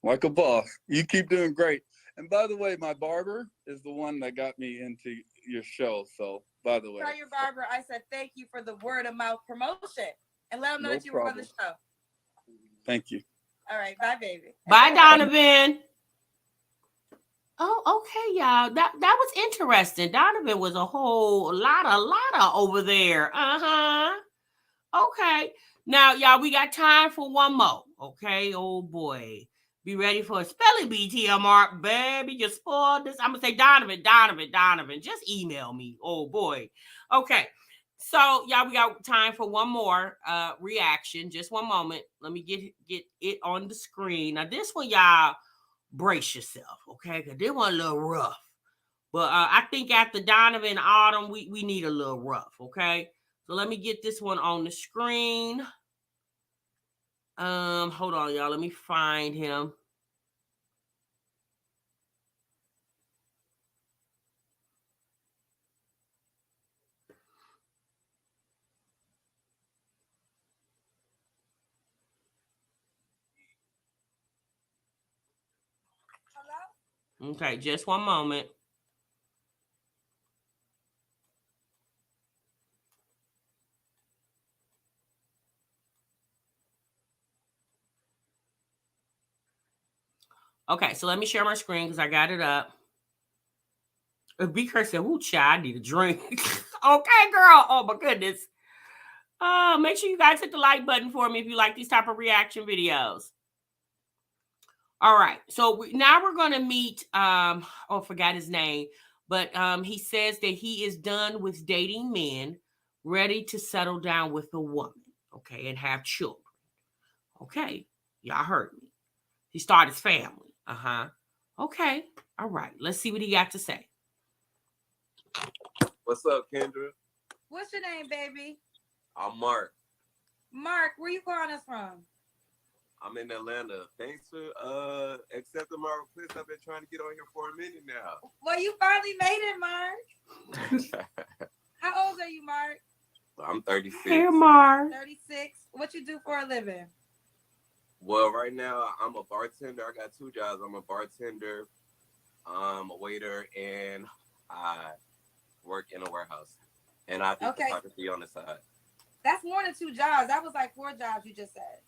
Like a boss. You keep doing great. And by the way, my barber is the one that got me into your show. So, by the way. Tell your barber I said thank you for the word of mouth promotion. And let them know that you were on the show. Thank you. All right. Bye, baby. Bye, Donovan. Oh, okay, y'all. That was interesting. Donovan was a lot of over there. Okay. Now, y'all, we got time for one more. Okay. Oh boy. Be ready for a spelling bee, TMR. Baby, you spoiled this. I'm gonna say Donovan. Just email me. Oh boy. Okay. So, y'all, we got time for one more reaction. Just one moment. Let me get it on the screen. Now, this one, y'all, brace yourself, okay? Because this one a little rough. But I think after Donovan Autumn, we need a little rough, okay? So let me get this one on the screen. Hold on, y'all. Let me find him. Okay, just one moment. Okay, so let me share my screen because I got it up. B. Kerr said, "Ooh, child, I need a drink." Okay, girl. Oh my goodness. Make sure you guys hit the like button for me if you like these type of reaction videos. All right, so now we're going to meet, I forgot his name, but he says that he is done with dating men, ready to settle down with a woman, okay, and have children. Okay, y'all heard me. He started his family. Okay, all right, let's see what he got to say. What's up, Kendra? What's your name, baby? I'm Mark. Mark, where you calling us from? I'm in Atlanta. Thanks for accepting my request. I've been trying to get on here for a minute now. Well, you finally made it, Mark. How old are you, Mark? I'm 36. Hey, Mark. 36. What you do for a living? Well, right now I'm a bartender. I got two jobs. I'm a bartender, a waiter, and I work in a warehouse. And I do photography on the side. That's more than two jobs. That was like 4 jobs you just said.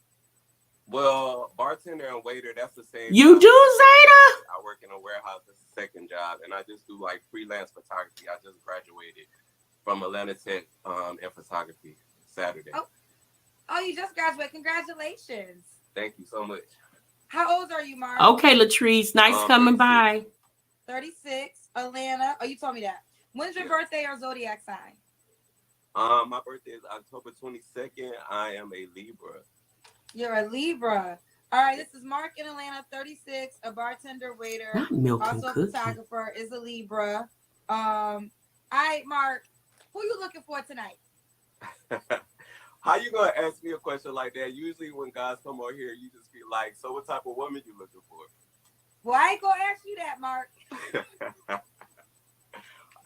Well, bartender and waiter, that's the same. You do, Zeta? I work in a warehouse. That's the second job. And I just do like freelance photography. I just graduated from Atlanta Tech in photography Saturday. Oh, you just graduated. Congratulations. Thank you so much. How old are you, Mark? Okay, Latrice. Nice coming 36. by. 36. Atlanta. Oh, you told me that. When's your birthday or zodiac sign? My birthday is October 22nd. I am a Libra. You're a Libra. All right, this is Mark in Atlanta, 36, a bartender, waiter, also a photographer, is a Libra. All right, Mark, who you looking for tonight? How you gonna ask me a question like that? Usually when guys come on here, you just be like, so what type of woman you looking for? Well, I ain't gonna ask you that, Mark.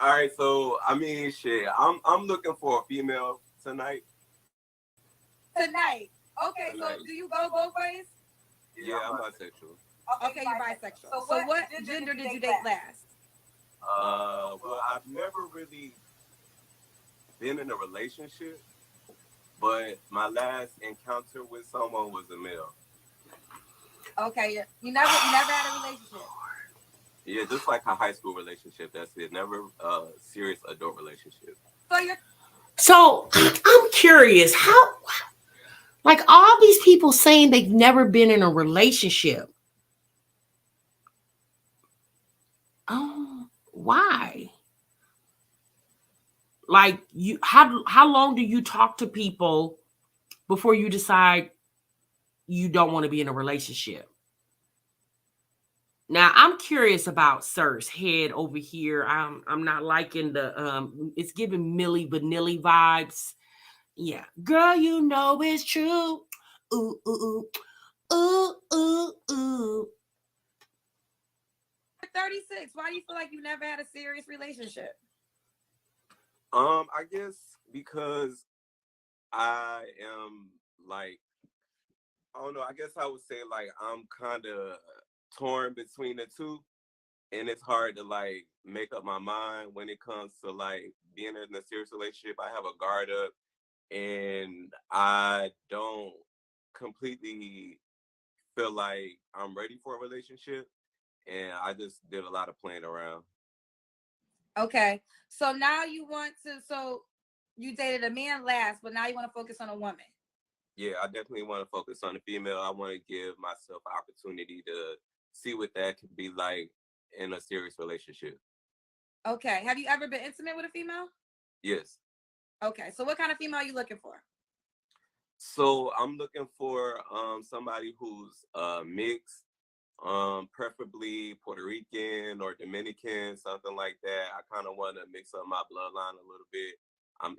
All right, so I mean, shit, I'm looking for a female tonight. Tonight. Okay, so do you go both ways? Yeah, I'm bisexual. Okay, you're bisexual. So what gender did you date last? Well, I've never really been in a relationship, but my last encounter with someone was a male. Okay, you never had a relationship. Yeah, just like a high school relationship. That's it. Never a serious adult relationship. So I'm curious, how, like, all these people saying they've never been in a relationship. Oh, why? Like, you, how long do you talk to people before you decide you don't want to be in a relationship? Now, I'm curious about Sir's head over here. I'm not liking the it's giving Milli Vanilli vibes. Yeah, girl, you know it's true. Ooh, ooh, ooh, ooh, ooh. You're 36. Why do you feel like you never had a serious relationship? I guess because I am like I don't know. I guess I would say like I'm kind of torn between the two, and it's hard to like make up my mind when it comes to like being in a serious relationship. I have a guard up, and I don't completely feel like I'm ready for a relationship, and I just did a lot of playing around. Okay, so now you want to. So you dated a man last, but now you want to focus on a woman. Yeah, I definitely want to focus on the female. I want to give myself an opportunity to see what that could be like in a serious relationship. Okay. Have you ever been intimate with a female? Yes. Okay. So what kind of female are you looking for? So I'm looking for somebody who's mixed, preferably Puerto Rican or Dominican, something like that. I kind of want to mix up my bloodline a little bit. I'm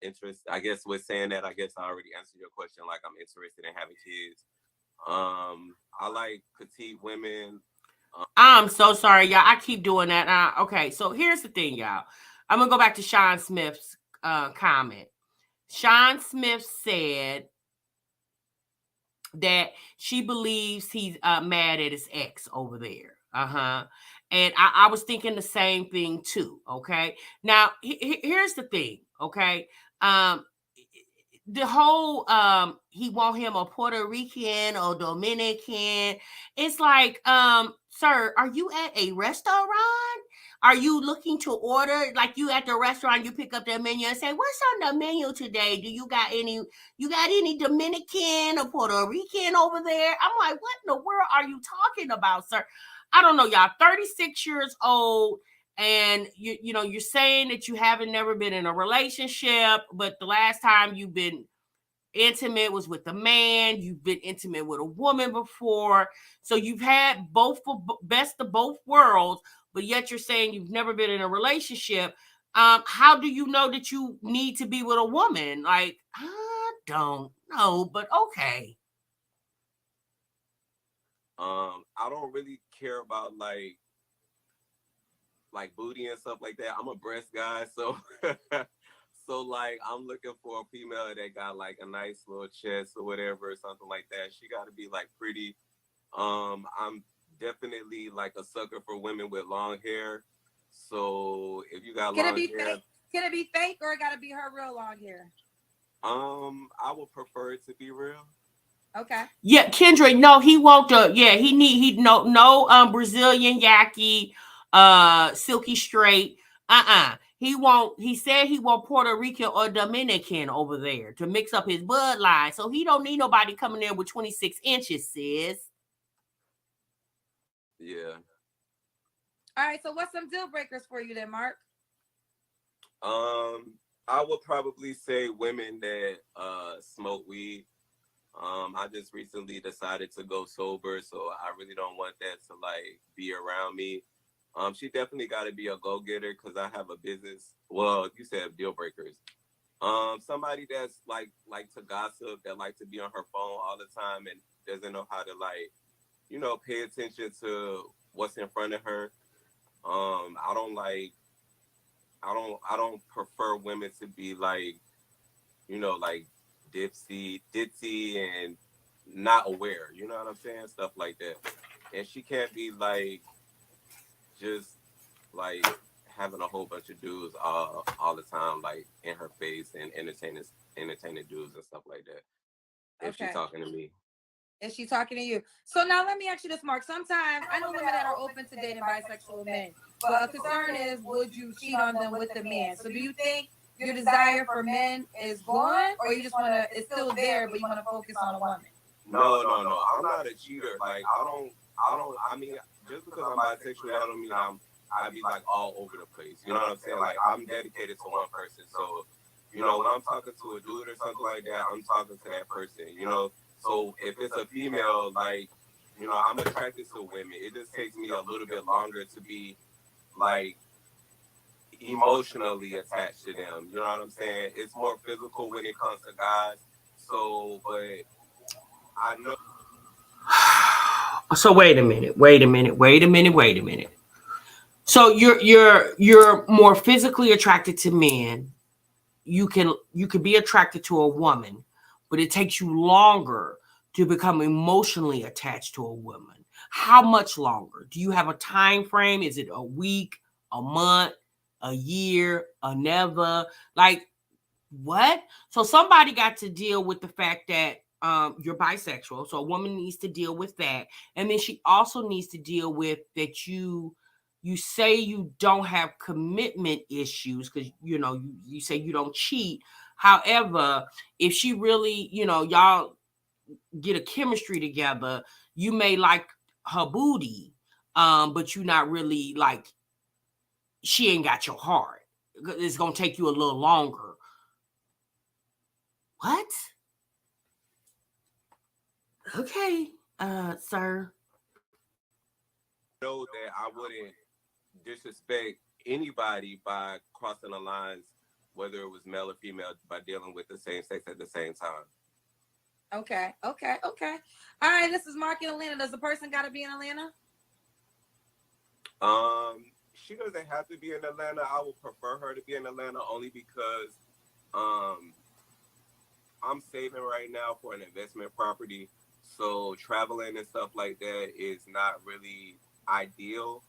interested. I guess with saying that, I guess I already answered your question. Like I'm interested in having kids. I like petite women. I'm so sorry, y'all. I keep doing that. Okay, so here's the thing, y'all. I'm gonna go back to Sean Smith's comment. Sean Smith said that she believes he's mad at his ex over there. And I was thinking the same thing too. Okay. Now here's the thing. Okay. The whole he want him a Puerto Rican or Dominican. It's like, sir, are you at a restaurant? Are you looking to order? Like you at the restaurant, you pick up the menu and say, what's on the menu today? Do you got any Dominican or Puerto Rican over there? I'm like, what in the world are you talking about, sir? I don't know, y'all. 36 years old. And you're saying that you haven't never been in a relationship, but the last time you've been intimate was with a man. You've been intimate with a woman before, so you've had both best of both worlds. But yet you're saying you've never been in a relationship. How do you know that you need to be with a woman? Like, I don't know, but okay. I don't really care about like booty and stuff like that. I'm a breast guy, so so like I'm looking for a female that got like a nice little chest or whatever, or something like that. She got to be like pretty. I'm definitely like a sucker for women with long hair. So if you got long hair, can it be fake or it got to be her real long hair? I would prefer it to be real. Okay. Yeah, Kendra, no, he won't. He no Brazilian yaki, silky straight. He won't. He said he want Puerto Rican or Dominican over there to mix up his bloodline. So he don't need nobody coming there with 26 inches, sis. Yeah. All right. So what's some deal breakers for you then, Mark? I would probably say women that smoke weed. I just recently decided to go sober, so I really don't want that to like be around me. She definitely got to be a go-getter because I have a business. Well, you said deal breakers. Somebody that's like to gossip, that like to be on her phone all the time and doesn't know how to like, pay attention to what's in front of her. I don't prefer women to be like, like ditzy and not aware. You know what I'm saying? Stuff like that. And she can't be like just like having a whole bunch of dudes all the time, like in her face and entertaining dudes and stuff like that. If she's talking to me. Is she talking to you? So now let me ask you this, Mark. Sometimes I know women that are open to dating bisexual men, but a concern is, would you cheat on them with the man? So do you think your desire for men is gone, or you just want to, it's still there, but you want to focus on a woman? No. I'm not a cheater. Like, I mean, just because I'm bisexual, that don't mean I be like all over the place. You know what I'm saying? Like, I'm dedicated to one person. So, you know, when I'm talking to a dude or something like that, I'm talking to that person, you know? So if it's a female, like, you know, I'm attracted to women. It just takes me a little bit longer to be, like, emotionally attached to them. You know what I'm saying? It's more physical when it comes to guys. So, but I know. So wait a minute. So you're more physically attracted to men. You could be attracted to a woman, but it takes you longer to become emotionally attached to a woman. How much longer? Do you have a time frame? Is it a week, a month, a year, a never? Like, what? So somebody got to deal with the fact that you're bisexual. So a woman needs to deal with that. And then she also needs to deal with that you say you don't have commitment issues because, you know, you say you don't cheat. However, if she really, you know, y'all get a chemistry together, you may like her booty, but you're not really like, she ain't got your heart. It's going to take you a little longer. What? Okay, sir. Know that I wouldn't disrespect anybody by crossing the lines, whether it was male or female, by dealing with the same sex at the same time. Okay. All right, this is Mark in Atlanta. Does the person got to be in Atlanta? She doesn't have to be in Atlanta. I would prefer her to be in Atlanta only because I'm saving right now for an investment property. So traveling and stuff like that is not really ideal.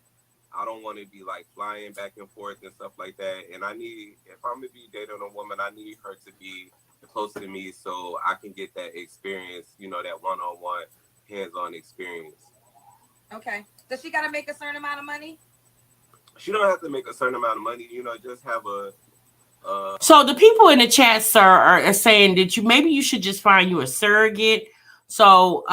I don't want to be like flying back and forth and stuff like that. And if I'm going to be dating a woman, I need her to be close to me so I can get that experience, you know, that one-on-one, hands-on experience. Okay. Does she got to make a certain amount of money? She don't have to make a certain amount of money, you know, just have a... So the people in the chat, sir, are saying that maybe you should just find you a surrogate. So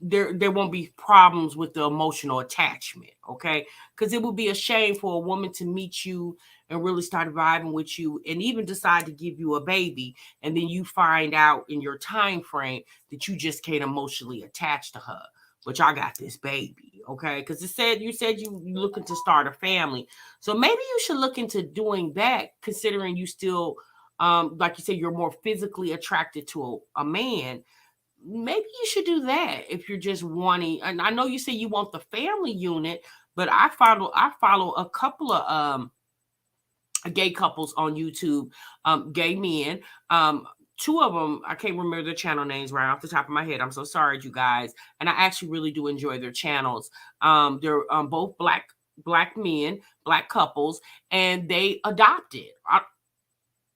there won't be problems with the emotional attachment, okay? Because it would be a shame for a woman to meet you and really start vibing with you and even decide to give you a baby, and then you find out in your time frame that you just can't emotionally attach to her. But y'all got this baby, okay? Because you said you looking to start a family. So maybe you should look into doing that, considering you still, like you said, you're more physically attracted to a man. Maybe you should do that if you're just wanting. And I know you say you want the family unit, but I follow a couple of gay couples on YouTube, gay men. Two of them, I can't remember their channel names right off the top of my head. I'm so sorry, you guys. And I actually really do enjoy their channels. They're both black men, black couples, and they adopted.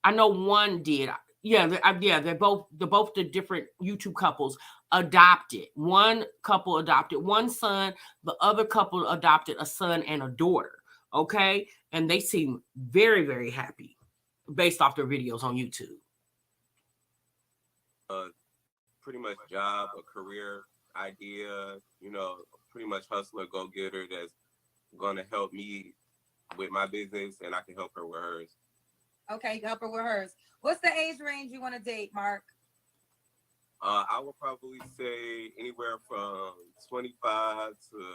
I know one did. Yeah, they're both the different YouTube couples adopted. One couple adopted one son. The other couple adopted a son and a daughter. Okay, and they seem very, very happy based off their videos on YouTube. Pretty much job, a career idea, you know, pretty much hustler, go-getter that's going to help me with my business, and I can help her with hers. Okay, help her with hers. What's the age range you want to date, Mark? I would probably say anywhere from 25 to,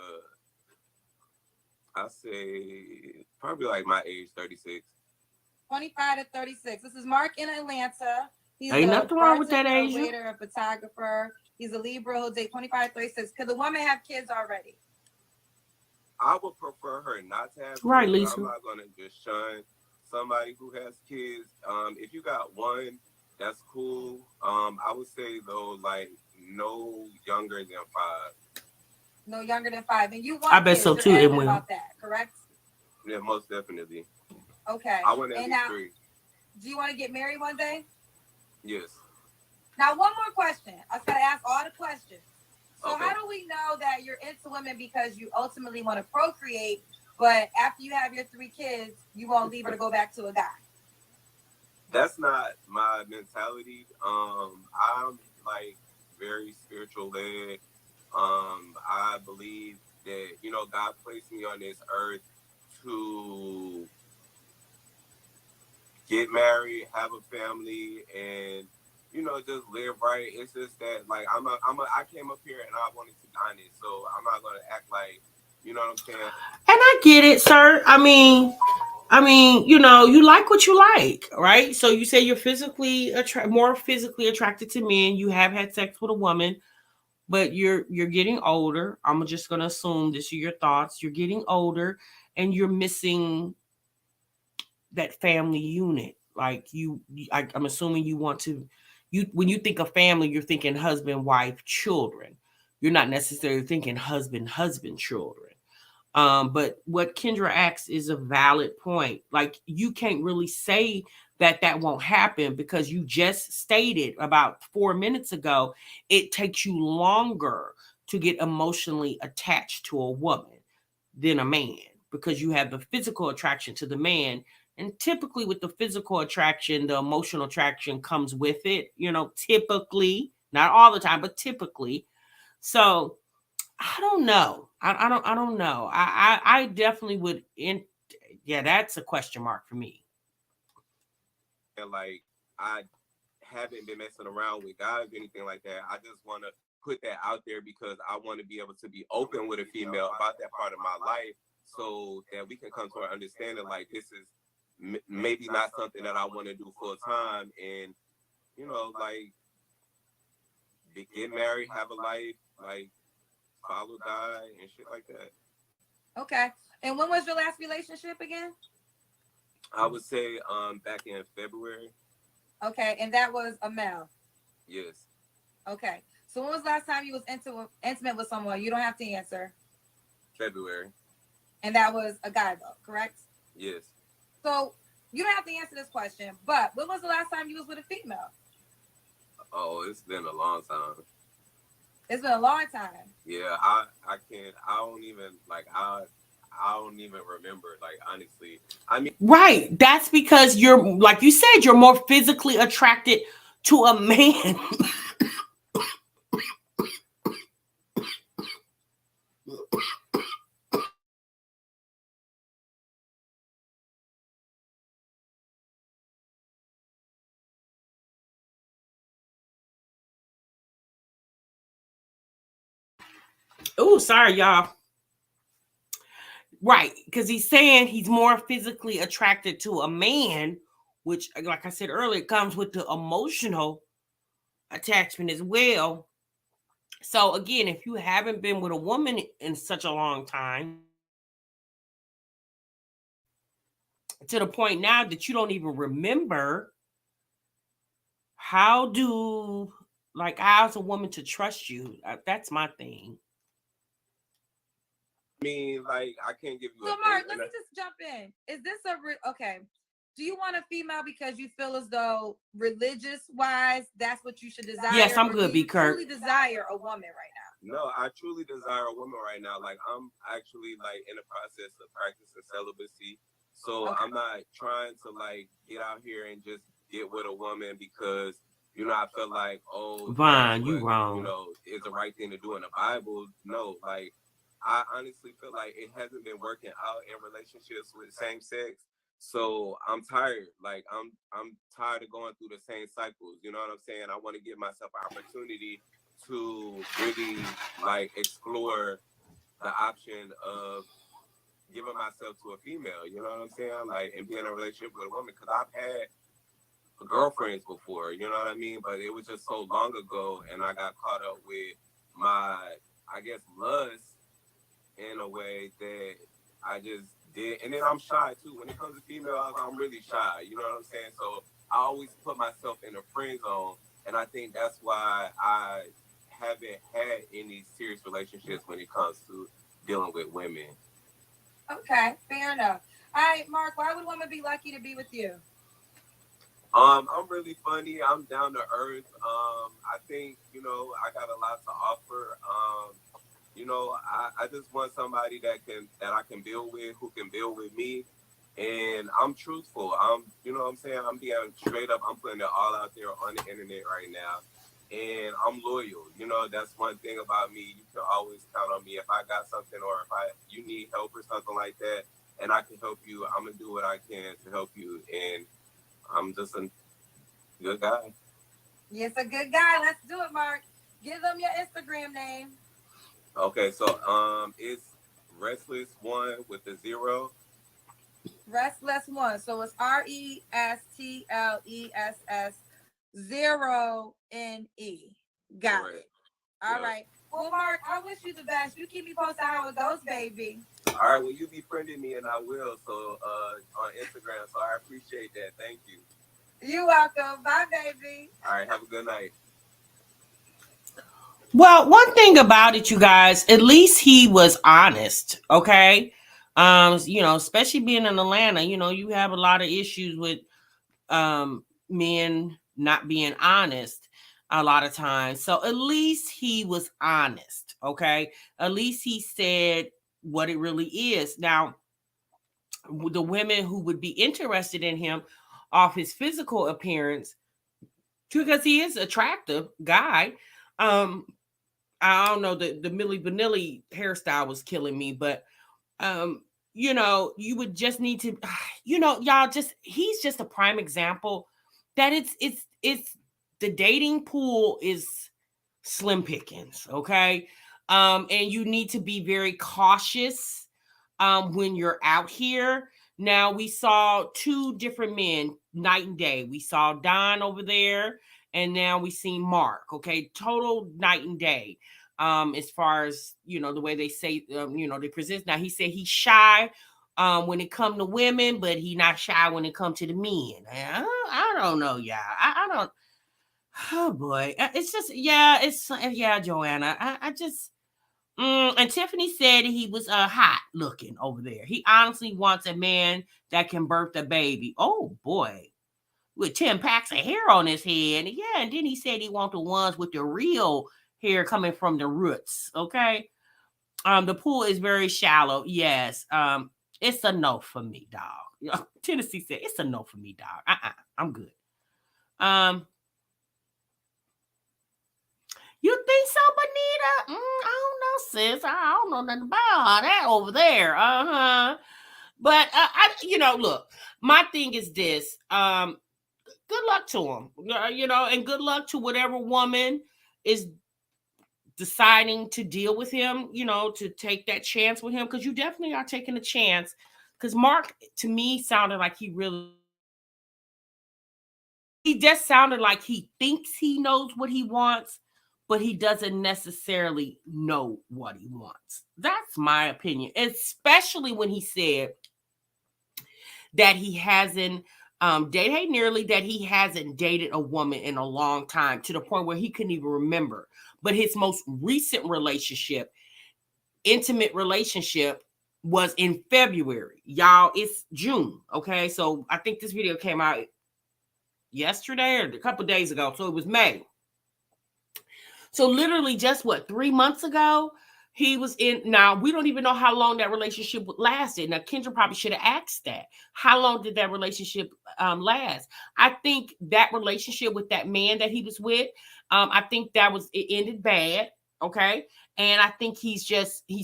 I say, probably like my age, 36. 25 to 36. This is Mark in Atlanta. He's Ain't nothing wrong with that age. A waiter, a photographer. He's a Libra who'll date 25 to 36. Could the woman have kids already? I would prefer her not to have kids. Right, Lisa. I'm not going to just shun somebody who has kids. If you got one, that's cool. I would say, though, like, no younger than 5. No younger than 5. And you want I bet kids. so, too, You're it will. about that, correct? Yeah, most definitely. Okay. I want to be 3. Do you want to get married one day? Yes. Now, one more question. I was going to ask all the questions. So okay. How do we know that you're into women because you ultimately want to procreate, but after you have your 3 kids, you won't leave her to go back to a guy? That's not my mentality. I'm like very spiritual led. I believe that, you know, God placed me on this earth to get married, have a family, and, you know, just live right. It's just that, like, I came up here and I wanted to be honest, so I'm not gonna act like, you know what I'm saying? And I get it, sir. I mean, you know, you like what you like, right? So you say you're more physically attracted to men. You have had sex with a woman, but you're getting older. I'm just gonna assume this are your thoughts. You're getting older, and you're missing that family unit. Like I'm assuming you want to. You when you think of family, you're thinking husband, wife, children. You're not necessarily thinking husband, children. But what Kendra asks is a valid point. Like you can't really say that won't happen because you just stated about 4 minutes ago it takes you longer to get emotionally attached to a woman than a man because you have the physical attraction to the man. And typically, with the physical attraction, the emotional attraction comes with it, you know, typically, not all the time, but typically. So, I don't know. I don't know. I definitely would. Yeah, that's a question mark for me. And like, I haven't been messing around with guys or anything like that. I just want to put that out there because I want to be able to be open with a female about that part of my life so that we can come to an understanding like this is maybe not something that I want to do full time, and, you know, like, get married, have a life, like, follow God and shit like that. Okay. And when was your last relationship again? I would say back in February. Okay, and that was a male. Yes. Okay. So when was the last time you was intimate with someone? You don't have to answer. February. And that was a guy though, correct? Yes. So you don't have to answer this question, but when was the last time you was with a female? Oh, it's been a long time. It's been a long time. Yeah, I can't. I don't even like. I don't even remember. Like, honestly, I mean, Right. That's because you're, like you said, you're more physically attracted to a man. Oh, sorry, y'all. Right. Because he's saying he's more physically attracted to a man, which, like I said earlier, comes with the emotional attachment as well. So, again, if you haven't been with a woman in such a long time, to the point now that you don't even remember, how's a woman to trust you? That's my thing. I mean, like, I can't give you. So Mark, let me just jump in. Is this okay? Do you want a female because you feel as though religious wise that's what you should desire? Yes, I'm good, B. Kirk. Truly desire a woman right now? No, I truly desire a woman right now. Like, I'm actually like in the process of practicing celibacy. So okay. I'm not trying to like get out here and just get with a woman because, you know, I feel like, oh, Vaughn, you wrong. You know, is the right thing to do in the Bible. No, like, I honestly feel like it hasn't been working out in relationships with same sex. So I'm tired. Like, I'm tired of going through the same cycles. You know what I'm saying? I want to give myself an opportunity to really like explore the option of giving myself to a female. You know what I'm saying? Like, and be in a relationship with a woman, because I've had girlfriends before. You know what I mean? But it was just so long ago, and I got caught up with my, I guess, lust in a way that I just did. And then I'm shy too. When it comes to females, I'm really shy. You know what I'm saying? So I always put myself in a friend zone. And I think that's why I haven't had any serious relationships when it comes to dealing with women. Okay, fair enough. All right, Mark, why would a woman be lucky to be with you? I'm really funny. I'm down to earth. I think, you know, I got a lot to offer. You know, I just want somebody that I can build with, who can build with me. And I'm truthful. You know what I'm saying? I'm being straight up. I'm putting it all out there on the internet right now. And I'm loyal. You know, that's one thing about me. You can always count on me. If I got something or if you need help or something like that, and I can help you, I'm going to do what I can to help you. And I'm just a good guy. Yes, a good guy. Let's do it, Mark. Give them your Instagram name. Okay, so it's Restless1 with the 0. Restless1. So it's RESTLESS0NE. Got Correct. it. All right. Well, Mark, I wish you the best. You keep me posted how it goes, baby. All right, well, you be friending me, and I will. So on Instagram. So I appreciate that. Thank you. You're welcome. Bye, baby. All right, have a good night. Well, one thing about it, you guys, at least he was honest, okay? You know, especially being in Atlanta, you know, you have a lot of issues with men not being honest a lot of times. So at least he was honest, okay? At least he said what it really is. Now, the women who would be interested in him off his physical appearance, because he is an attractive guy, I don't know, the Milli Vanilli hairstyle was killing me, but you know, you would just need to, you know, y'all, just he's just a prime example that it's the dating pool is slim pickings, okay? And you need to be very cautious when you're out here. Now, we saw two different men night and day. We saw Don over there, and now we see Mark, okay? Total night and day. As far as, you know, the way they say, you know, they present. Now, he said he's shy when it come to women, but he not shy when it come to the men. I don't know, y'all. I don't. Oh boy, it's just yeah, Joanna. I just. And Tiffany said he was hot looking over there. He honestly wants a man that can birth a baby. Oh boy, with 10 packs of hair on his head. Yeah, and then he said he wants the ones with the real hair coming from the roots. Okay. The pool is very shallow. Yes. It's a no for me, dog. Tennessee said it's a no for me, dog. I'm good. You think so, Bonita? I don't know, sis. I don't know nothing about that over there. But you know, look, my thing is this. Good luck to him. You know, and good luck to whatever woman is deciding to deal with him, you know, to take that chance with him, because you definitely are taking a chance. Because Mark, to me, sounded like he just sounded like he thinks he knows what he wants, but he doesn't necessarily know what he wants. That's my opinion, especially when he said that he hasn't that he hasn't dated a woman in a long time, to the point where he couldn't even remember. But his most recent relationship, intimate relationship, was in February. Y'all, it's June, okay? So I think this video came out yesterday or a couple days ago, so it was May. So literally just 3 months ago, he was in. Now, we don't even know how long that relationship lasted. Now, Kendra probably should have asked that. How long did that relationship last? I think that relationship with that man that he was with, I think it ended bad. Okay. And I think he's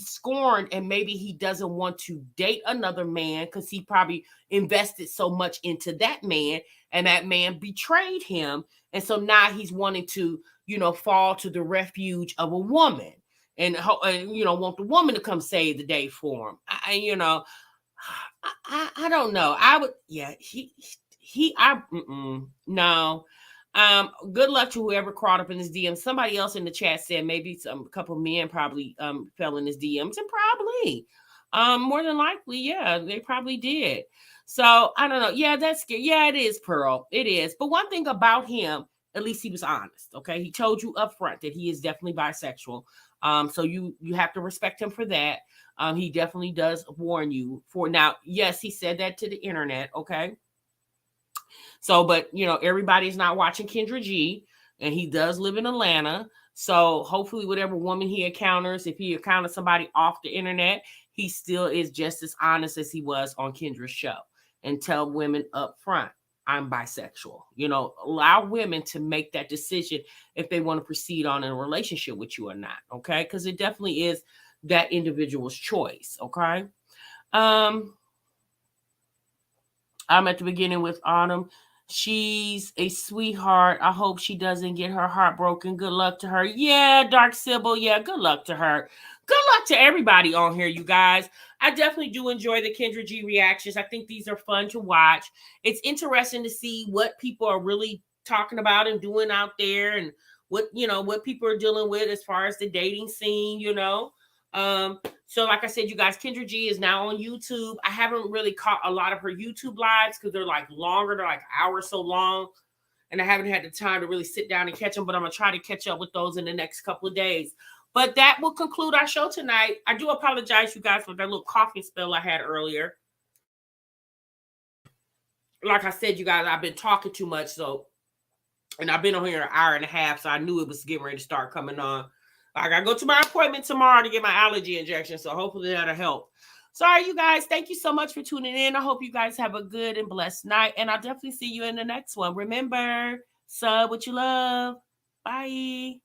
scorned, and maybe he doesn't want to date another man because he probably invested so much into that man, and that man betrayed him. And so now he's wanting to, you know, fall to the refuge of a woman, and you know, want the woman to come save the day for him. I don't know. I would, yeah, no. Good luck to whoever crawled up in his DMs. Somebody else in the chat said maybe a couple men probably fell in his DMs, and probably more than likely, yeah, they probably did. So I don't know. Yeah, that's scary. Yeah, it is, Pearl. It is. But one thing about him, at least he was honest. Okay, he told you up front that he is definitely bisexual. So you have to respect him for that. He definitely does warn you for now. Yes, he said that to the internet. Okay. So, but you know, everybody's not watching Kendra G, and he does live in Atlanta. So hopefully whatever woman he encounters, if he encounters somebody off the internet, he still is just as honest as he was on Kendra's show. and tell women up front, I'm bisexual. You know, allow women to make that decision if they want to proceed on in a relationship with you or not. Okay. Because it definitely is that individual's choice. Okay. I'm at the beginning with Autumn. She's a sweetheart. I hope she doesn't get her heart broken. Good luck to her. Yeah, Dark Sybil. Yeah, good luck to her. Good luck to everybody on here, you guys. I definitely do enjoy the Kendra G reactions. I think these are fun to watch. It's interesting to see what people are really talking about and doing out there, and what, you know, what people are dealing with as far as the dating scene, you know. So like I said, you guys, Kendra G is now on YouTube. I haven't really caught a lot of her YouTube lives because they're like longer. They're like an hour or so long. And I haven't had the time to really sit down and catch them, but I'm going to try to catch up with those in the next couple of days. But that will conclude our show tonight. I do apologize, you guys, for that little coughing spell I had earlier. Like I said, you guys, I've been talking too much, and I've been on here an hour and a half, so I knew it was getting ready to start coming on. I got to go to my appointment tomorrow to get my allergy injection, so hopefully that'll help. Sorry, you guys. Thank you so much for tuning in. I hope you guys have a good and blessed night, and I'll definitely see you in the next one. Remember, sub what you love. Bye.